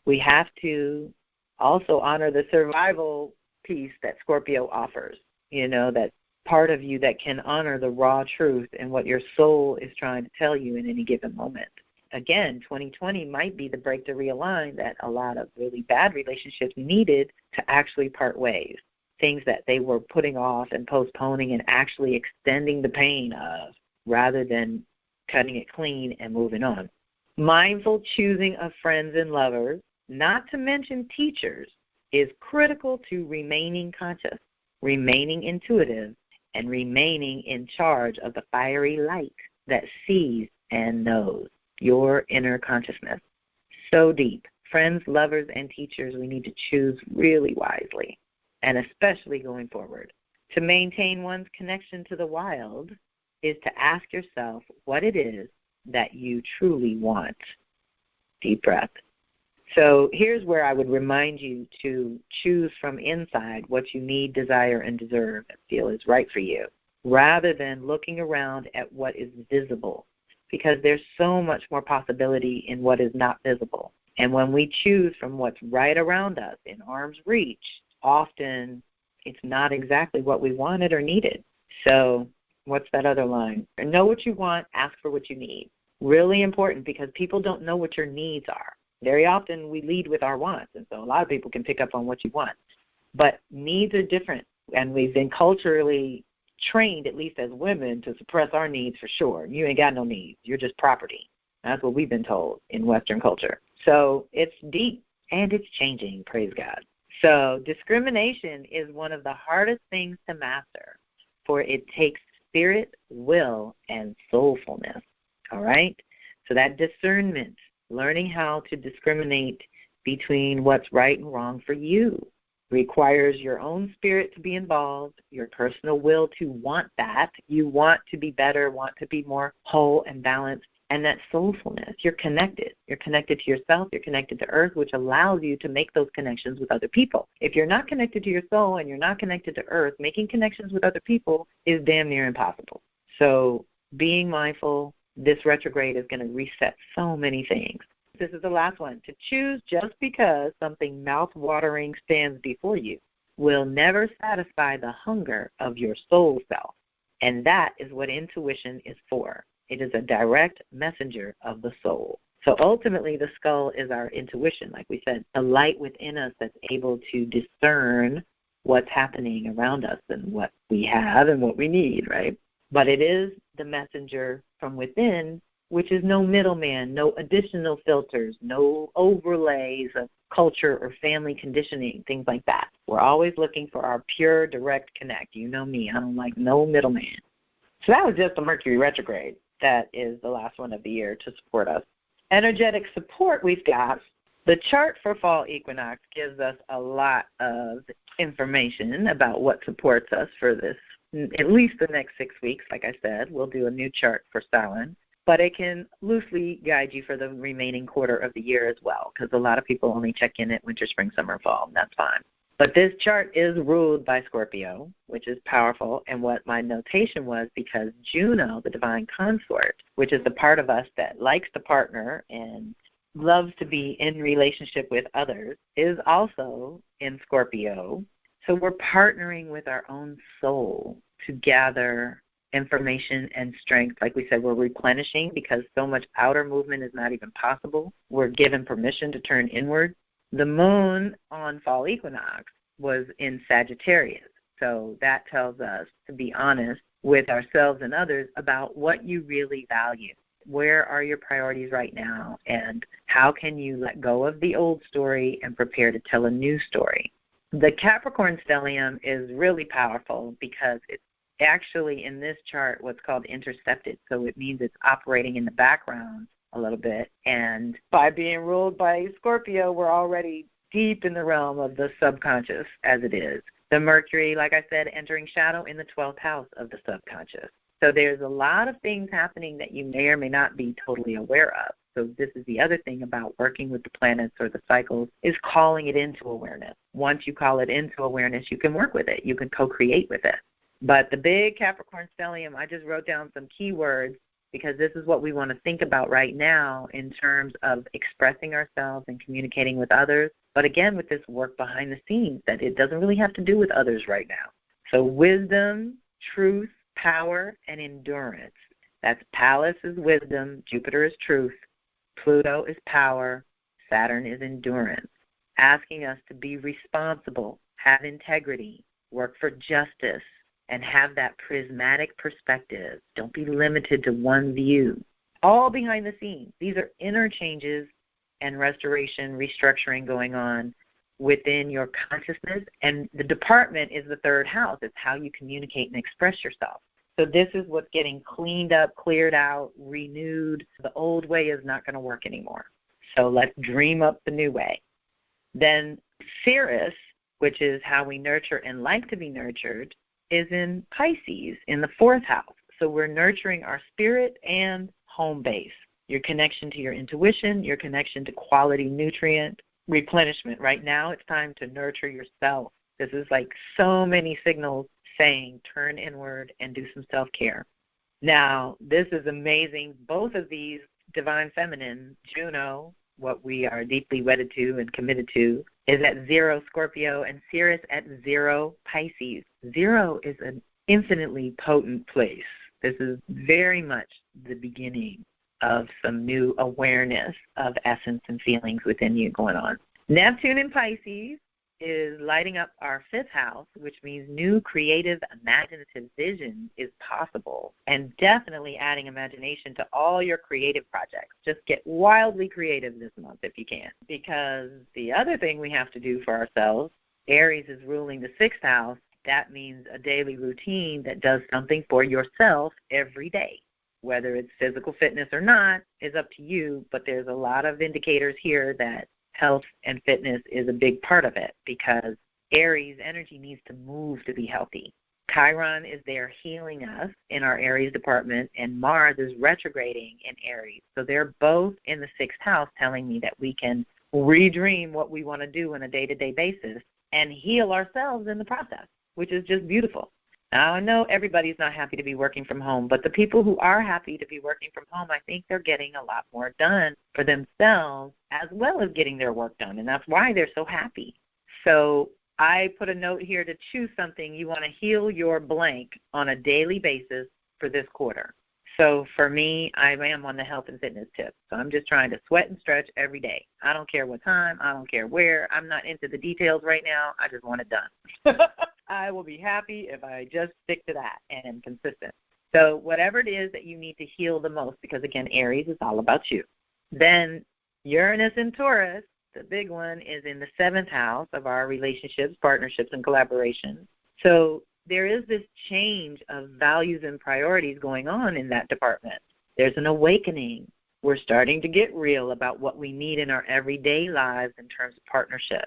We have to also honor the survival piece that Scorpio offers, that part of you that can honor the raw truth and what your soul is trying to tell you in any given moment. Again, 2020 might be the break to realign that a lot of really bad relationships needed to actually part ways, things that they were putting off and postponing and actually extending the pain of rather than cutting it clean and moving on. Mindful choosing of friends and lovers, not to mention teachers, is critical to remaining conscious, remaining intuitive, and remaining in charge of the fiery light that sees and knows your inner consciousness. So deep. Friends, lovers, and teachers we need to choose really wisely, and especially going forward. To maintain one's connection to the wild is to ask yourself what it is that you truly want. Deep breath. So here's where I would remind you to choose from inside what you need, desire, and deserve and feel is right for you, rather than looking around at what is visible, because there's so much more possibility in what is not visible. And when we choose from what's right around us, in arm's reach, often it's not exactly what we wanted or needed. So what's that other line? Know what you want, ask for what you need. Really important, because people don't know what your needs are. Very often we lead with our wants, and so a lot of people can pick up on what you want. But needs are different, and we've been culturally trained, at least as women, to suppress our needs for sure. You ain't got no needs. You're just property. That's what we've been told in Western culture. So it's deep, and it's changing, praise God. So discrimination is one of the hardest things to master, for it takes spirit, will, and soulfulness, all right? So that discernment, learning how to discriminate between what's right and wrong for you, requires your own spirit to be involved, your personal will to want that. You want to be better, want to be more whole and balanced, and that soulfulness. You're connected. You're connected to yourself. You're connected to Earth, which allows you to make those connections with other people. If you're not connected to your soul and you're not connected to Earth, making connections with other people is damn near impossible. So being mindful, this retrograde is going to reset so many things. This is the last one. To choose just because something mouth-watering stands before you will never satisfy the hunger of your soul self. And that is what intuition is for. It is a direct messenger of the soul. So ultimately, the skull is our intuition, like we said, the light within us that's able to discern what's happening around us and what we have and what we need, right? But it is the messenger from within, which is no middleman, no additional filters, no overlays of culture or family conditioning, things like that. We're always looking for our pure, direct connect. You know me. I don't like no middleman. So that was just the Mercury retrograde. That is the last one of the year to support us. Energetic support we've got. The chart for fall equinox gives us a lot of information about what supports us for this, at least the next 6 weeks. Like I said, we'll do a new chart for Samhain. But it can loosely guide you for the remaining quarter of the year as well, because a lot of people only check in at winter, spring, summer, fall, and that's fine. But this chart is ruled by Scorpio, which is powerful, and what my notation was, because Juno, the divine consort, which is the part of us that likes to partner and loves to be in relationship with others, is also in Scorpio. So we're partnering with our own soul to gather information and strength. Like we said, we're replenishing because so much outer movement is not even possible. We're given permission to turn inward. The moon on fall equinox was in Sagittarius. So that tells us to be honest with ourselves and others about what you really value. Where are your priorities right now, and how can you let go of the old story and prepare to tell a new story? The Capricorn stellium is really powerful because it's actually in this chart what's called intercepted. So it means it's operating in the background a little bit. And by being ruled by Scorpio, we're already deep in the realm of the subconscious as it is. The Mercury, like I said, entering shadow in the 12th house of the subconscious. So there's a lot of things happening that you may or may not be totally aware of. So this is the other thing about working with the planets or the cycles, is calling it into awareness. Once you call it into awareness, you can work with it. You can co-create with it. But the big Capricorn stellium, I just wrote down some keywords because this is what we want to think about right now in terms of expressing ourselves and communicating with others. But again, with this work behind the scenes, that it doesn't really have to do with others right now. So wisdom, truth, power, and endurance. That's Pallas is wisdom, Jupiter is truth, Pluto is power, Saturn is endurance. Asking us to be responsible, have integrity, work for justice, and have that prismatic perspective. Don't be limited to one view. All behind the scenes. These are interchanges and restoration, restructuring going on within your consciousness. And the department is the third house. It's how you communicate and express yourself. So this is what's getting cleaned up, cleared out, renewed. The old way is not going to work anymore. So let's dream up the new way. Then Ceres, which is how we nurture and like to be nurtured, is in Pisces in the 4th house. So we're nurturing our spirit and home base, your connection to your intuition, your connection to quality nutrient replenishment. Right now it's time to nurture yourself. This is like so many signals saying turn inward and do some self-care. Now, this is amazing. Both of these divine feminine, Juno, what we are deeply wedded to and committed to, is at 0 Scorpio, and Ceres at 0 Pisces. 0 is an infinitely potent place. This is very much the beginning of some new awareness of essence and feelings within you going on. Neptune in Pisces is lighting up our 5th house, which means new creative, imaginative vision is possible, and definitely adding imagination to all your creative projects. Just get wildly creative this month if you can, because the other thing we have to do for ourselves, Aries is ruling the 6th house. That means a daily routine that does something for yourself every day. Whether it's physical fitness or not is up to you, but there's a lot of indicators here that health and fitness is a big part of it, because Aries energy needs to move to be healthy. Chiron is there healing us in our Aries department, and Mars is retrograding in Aries. So they're both in the 6th house, telling me that we can redream what we want to do on a day-to-day basis and heal ourselves in the process, which is just beautiful. Now, I know everybody's not happy to be working from home, but the people who are happy to be working from home, I think they're getting a lot more done for themselves as well as getting their work done, and that's why they're so happy. So I put a note here to choose something you want to heal your blank on a daily basis for this quarter. So for me, I am on the health and fitness tip. So I'm just trying to sweat and stretch every day. I don't care what time. I don't care where. I'm not into the details right now. I just want it done. I will be happy if I just stick to that and am consistent. So whatever it is that you need to heal the most, because, again, Aries is all about you. Then Uranus in Taurus The big one is in the 7th house of our relationships, partnerships, and collaborations. So there is this change of values and priorities going on in that department. There's an awakening. We're starting to get real about what we need in our everyday lives in terms of partnership.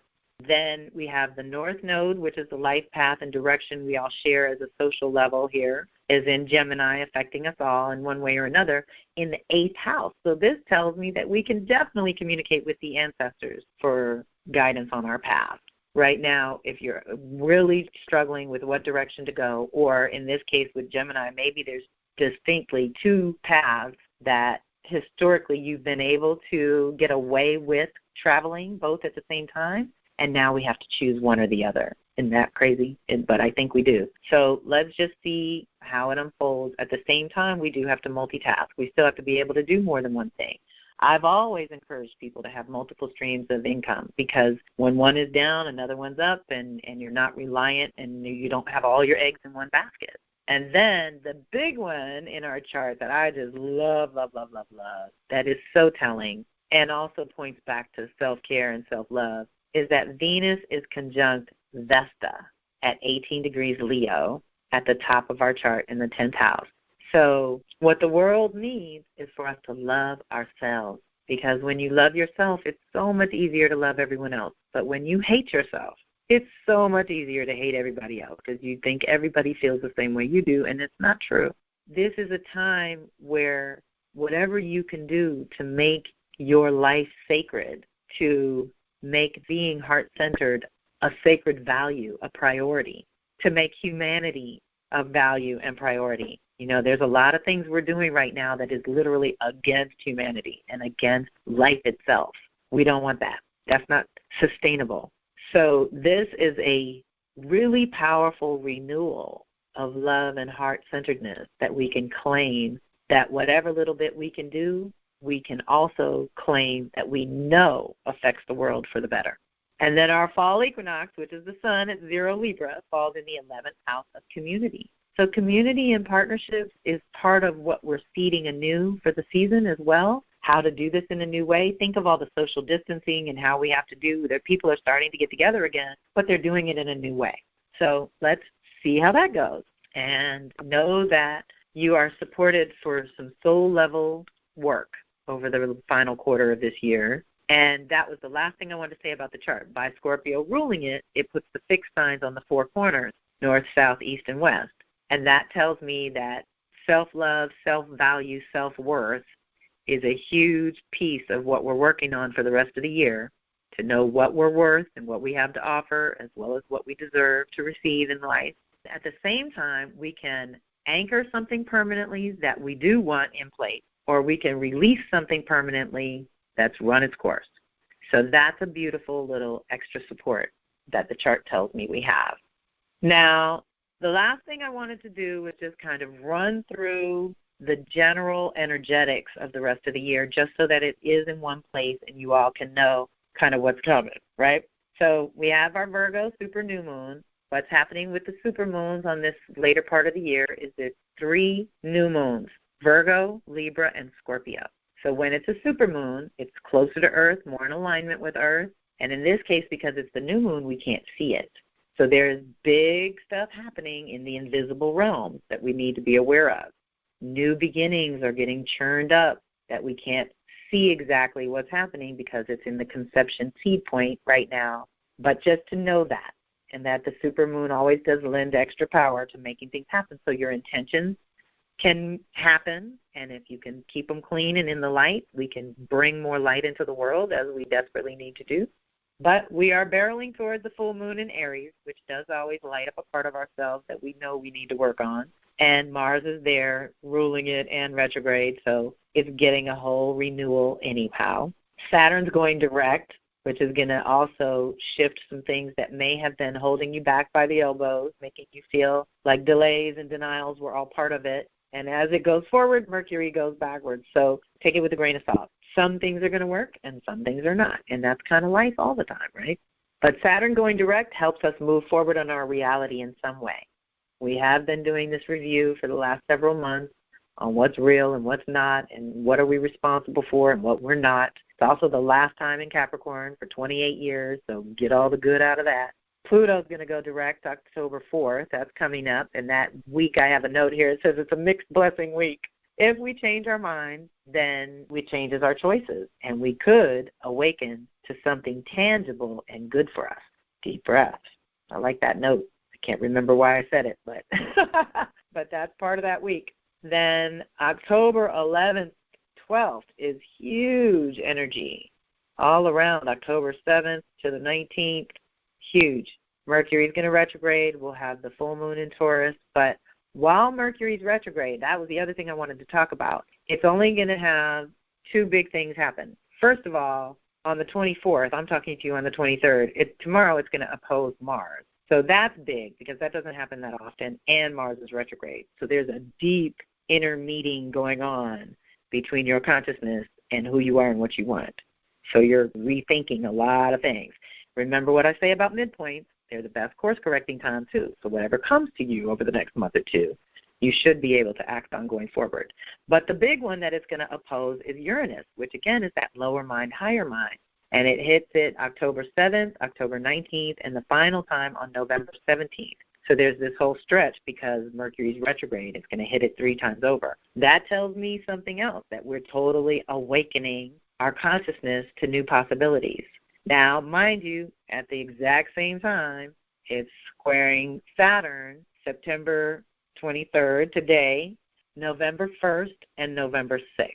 Then we have the North Node, which is the life path and direction we all share as a social level here, is in Gemini, affecting us all in one way or another, in the 8th house. So this tells me that we can definitely communicate with the ancestors for guidance on our path. Right now, if you're really struggling with what direction to go, or in this case with Gemini, maybe there's distinctly 2 paths that historically you've been able to get away with traveling both at the same time, and now we have to choose one or the other. Isn't that crazy? But I think we do. So let's just see how it unfolds. At the same time, we do have to multitask. We still have to be able to do more than one thing. I've always encouraged people to have multiple streams of income, because when one is down, another one's up, and you're not reliant, and you don't have all your eggs in one basket. And then the big one in our chart that I just love, that is so telling and also points back to self-care and self-love, is that Venus is conjunct Vesta at 18 degrees Leo at the top of our chart in the 10th house. So what the world needs is for us to love ourselves, because when you love yourself, it's so much easier to love everyone else. But when you hate yourself, it's so much easier to hate everybody else, because you think everybody feels the same way you do, and it's not true. This is a time where whatever you can do to make your life sacred, to make being heart-centered a sacred value, a priority, to make humanity a value and priority. You know, there's a lot of things we're doing right now that is literally against humanity and against life itself. We don't want that. That's not sustainable. So this is a really powerful renewal of love and heart-centeredness that we can claim, that whatever little bit we can do, we can also claim that we know affects the world for the better. And then our fall equinox, which is the sun at 0 Libra, falls in the 11th house of community. So community and partnerships is part of what we're seeding anew for the season as well, how to do this in a new way. Think of all the social distancing and how we have to do that. People are starting to get together again, but they're doing it in a new way. So let's see how that goes. And know that you are supported for some soul-level work over the final quarter of this year. And that was the last thing I wanted to say about the chart. By Scorpio ruling it, it puts the fixed signs on the 4 corners, north, south, east, and west. And that tells me that self-love, self-value, self-worth is a huge piece of what we're working on for the rest of the year, to know what we're worth and what we have to offer, as well as what we deserve to receive in life. At the same time, we can anchor something permanently that we do want in place, or we can release something permanently that's run its course. So that's a beautiful little extra support that the chart tells me we have. Now, the last thing I wanted to do was just kind of run through the general energetics of the rest of the year, just so that it is in one place and you all can know kind of what's coming, right? So we have our Virgo super new moon. What's happening with the super moons on this later part of the year is it's 3 new moons, Virgo, Libra, and Scorpio. So when it's a super moon, it's closer to Earth, more in alignment with Earth. And in this case, because it's the new moon, we can't see it. So there's big stuff happening in the invisible realms that we need to be aware of. New beginnings are getting churned up that we can't see exactly what's happening because it's in the conception seed point right now. But just to know that, and that the supermoon always does lend extra power to making things happen. So your intentions can happen, and if you can keep them clean and in the light, we can bring more light into the world, as we desperately need to do. But we are barreling toward the full moon in Aries, which does always light up a part of ourselves that we know we need to work on. And Mars is there ruling it and retrograde, so it's getting a whole renewal anyhow. Saturn's going direct, which is going to also shift some things that may have been holding you back by the elbows, making you feel like delays and denials were all part of it. And as it goes forward, Mercury goes backwards. So take it with a grain of salt. Some things are going to work and some things are not. And that's kind of life all the time, right? But Saturn going direct helps us move forward on our reality in some way. We have been doing this review for the last several months on what's real and what's not, and what are we responsible for and what we're not. It's also the last time in Capricorn for 28 years, so get all the good out of that. Pluto's going to go direct October 4th. That's coming up. And that week, I have a note here. It says it's a mixed blessing week. If we change our mind, then it changes our choices, and we could awaken to something tangible and good for us. Deep breaths. I like that note. I can't remember why I said it, but but that's part of that week. Then October 11th, 12th is huge energy all around. October 7th to the 19th, huge. Mercury's going to retrograde. We'll have the full moon in Taurus, but while Mercury's retrograde, that was the other thing I wanted to talk about. It's only going to have two big things happen. First of all, on the 24th, I'm talking to you on the 23rd, tomorrow it's going to oppose Mars. So that's big because that doesn't happen that often, and Mars is retrograde. So there's a deep inner meeting going on between your consciousness and who you are and what you want. So you're rethinking a lot of things. Remember what I say about midpoints. They're the best course-correcting time, too. So whatever comes to you over the next month or two, you should be able to act on going forward. But the big one that it's going to oppose is Uranus, which, again, is that lower mind, higher mind. And it hits it October 7th, October 19th, and the final time on November 17th. So there's this whole stretch because Mercury's retrograde. It's going to hit it 3 times over. That tells me something else, that we're totally awakening our consciousness to new possibilities. Now, mind you, at the exact same time, it's squaring Saturn, September 23rd, today, November 1st, and November 6th.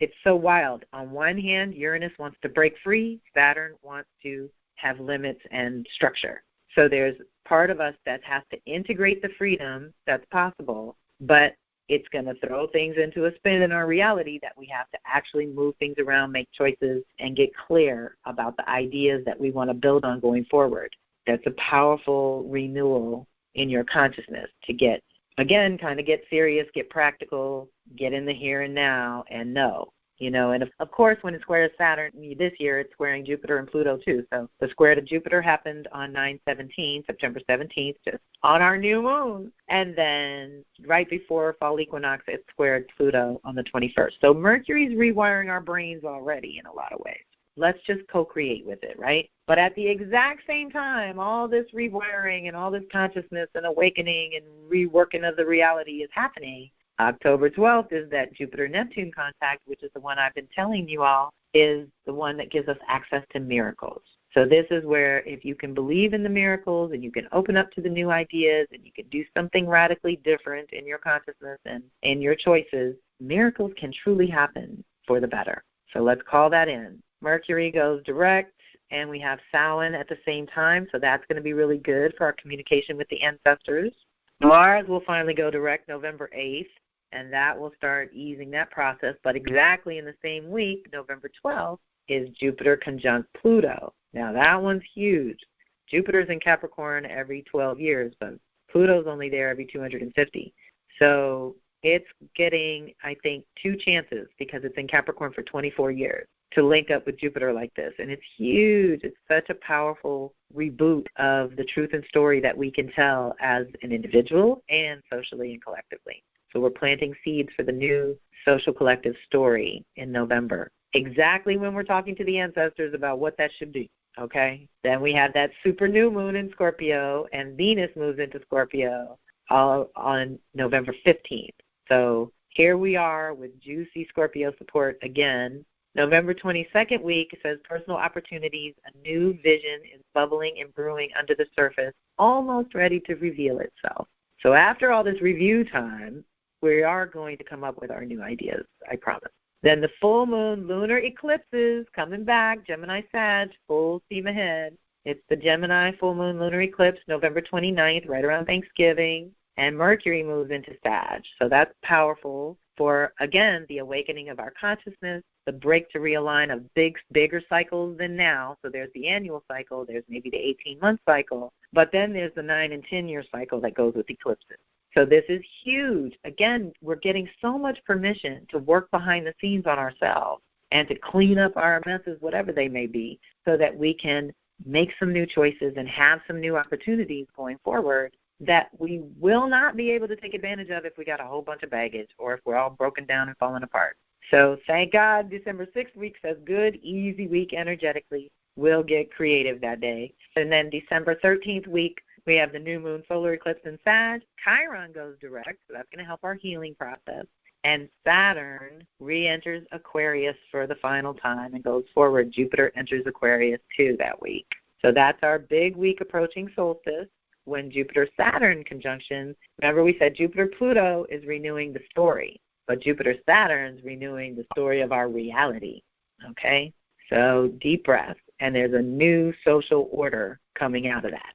It's so wild. On one hand, Uranus wants to break free. Saturn wants to have limits and structure. So there's part of us that has to integrate the freedom that's possible, but it's going to throw things into a spin in our reality that we have to actually move things around, make choices, and get clear about the ideas that we want to build on going forward. That's a powerful renewal in your consciousness to get, again, kind of get serious, get practical, get in the here and now, and know. You know, and of course, when it squares Saturn this year, it's squaring Jupiter and Pluto too. So the square to Jupiter happened on 9/17, September 17th, just on our new moon. And then right before fall equinox, it squared Pluto on the 21st. So Mercury's rewiring our brains already in a lot of ways. Let's just co-create with it, right? But at the exact same time, all this rewiring and all this consciousness and awakening and reworking of the reality is happening. October 12th is that Jupiter-Neptune contact, which is the one I've been telling you all, is the one that gives us access to miracles. So this is where if you can believe in the miracles and you can open up to the new ideas and you can do something radically different in your consciousness and in your choices, miracles can truly happen for the better. So let's call that in. Mercury goes direct, and we have Samhain at the same time, so that's going to be really good for our communication with the ancestors. Mars will finally go direct November 8th. And that will start easing that process. But exactly in the same week, November 12th, is Jupiter conjunct Pluto. Now, that one's huge. Jupiter's in Capricorn every 12 years, but Pluto's only there every 250. So it's getting, I think, 2 chances, because it's in Capricorn for 24 years, to link up with Jupiter like this. And it's huge. It's such a powerful reboot of the truth and story that we can tell as an individual and socially and collectively. So we're planting seeds for the new social collective story in November, exactly when we're talking to the ancestors about what that should be, okay? Then we have that super new moon in Scorpio, and Venus moves into Scorpio all on November 15th. So here we are with juicy Scorpio support again. November 22nd week, it says personal opportunities, a new vision is bubbling and brewing under the surface, almost ready to reveal itself. So after all this review time, we are going to come up with our new ideas, I promise. Then the full moon lunar eclipses coming back, Gemini Sag, full steam ahead. It's the Gemini full moon lunar eclipse, November 29th, right around Thanksgiving, and Mercury moves into Sag. So that's powerful for, again, the awakening of our consciousness, the break to realign of bigger cycles than now. So there's the annual cycle, there's maybe the 18-month cycle, but then there's the 9 and 10-year cycle that goes with eclipses. So this is huge. Again, we're getting so much permission to work behind the scenes on ourselves and to clean up our messes, whatever they may be, so that we can make some new choices and have some new opportunities going forward that we will not be able to take advantage of if we got a whole bunch of baggage or if we're all broken down and falling apart. So thank God December 6th week says good, easy week energetically. We'll get creative that day. And then December 13th week, we have the new moon solar eclipse in Sag. Chiron goes direct, so that's going to help our healing process. And Saturn re-enters Aquarius for the final time and goes forward. Jupiter enters Aquarius too that week. So that's our big week approaching solstice when Jupiter-Saturn conjunction. Remember we said Jupiter-Pluto is renewing the story, but Jupiter-Saturn's renewing the story of our reality, okay? So deep breath, and there's a new social order coming out of that.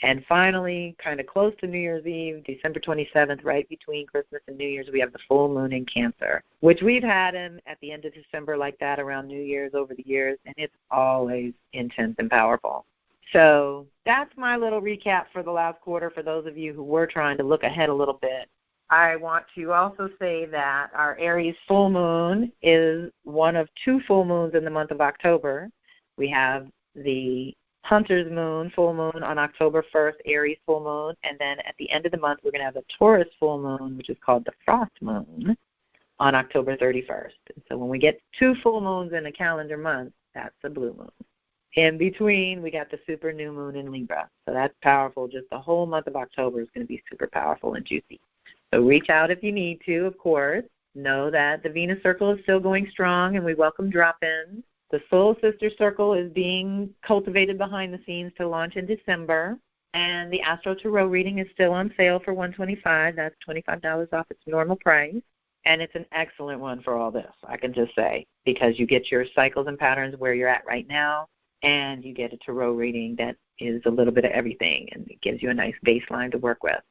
And finally, kind of close to New Year's Eve, December 27th, right between Christmas and New Year's, we have the full moon in Cancer, which we've had at the end of December like that around New Year's over the years, and it's always intense and powerful. So that's my little recap for the last quarter for those of you who were trying to look ahead a little bit. I want to also say that our Aries full moon is one of 2 full moons in the month of October. We have the Hunter's moon, full moon on October 1st, Aries full moon, and then at the end of the month we're going to have the Taurus full moon, which is called the Frost moon, on October 31st. And so when we get 2 full moons in a calendar month, that's the blue moon. In between, we got the super new moon in Libra. So that's powerful. Just the whole month of October is going to be super powerful and juicy. So reach out if you need to, of course. Know that the Venus Circle is still going strong, and we welcome drop-ins. The Soul Sister Circle is being cultivated behind the scenes to launch in December. And the Astro Tarot reading is still on sale for $125. That's $25 off its normal price. And it's an excellent one for all this, I can just say, because you get your cycles and patterns where you're at right now, and you get a tarot reading that is a little bit of everything, and it gives you a nice baseline to work with.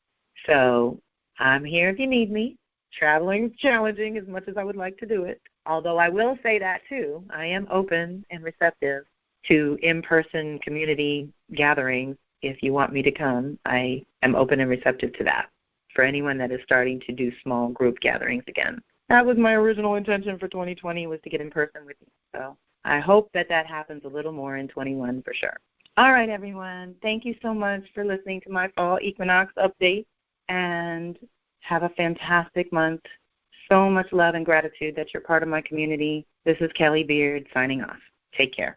So I'm here if you need me. Traveling is challenging as much as I would like to do it. Although I will say that, too, I am open and receptive to in-person community gatherings. If you want me to come, I am open and receptive to that for anyone that is starting to do small group gatherings again. That was my original intention for 2020, was to get in person with you. So I hope that happens a little more in 21 for sure. All right, everyone. Thank you so much for listening to my fall equinox update, and have a fantastic month. So much love and gratitude that you're part of my community. This is Kelly Beard signing off. Take care.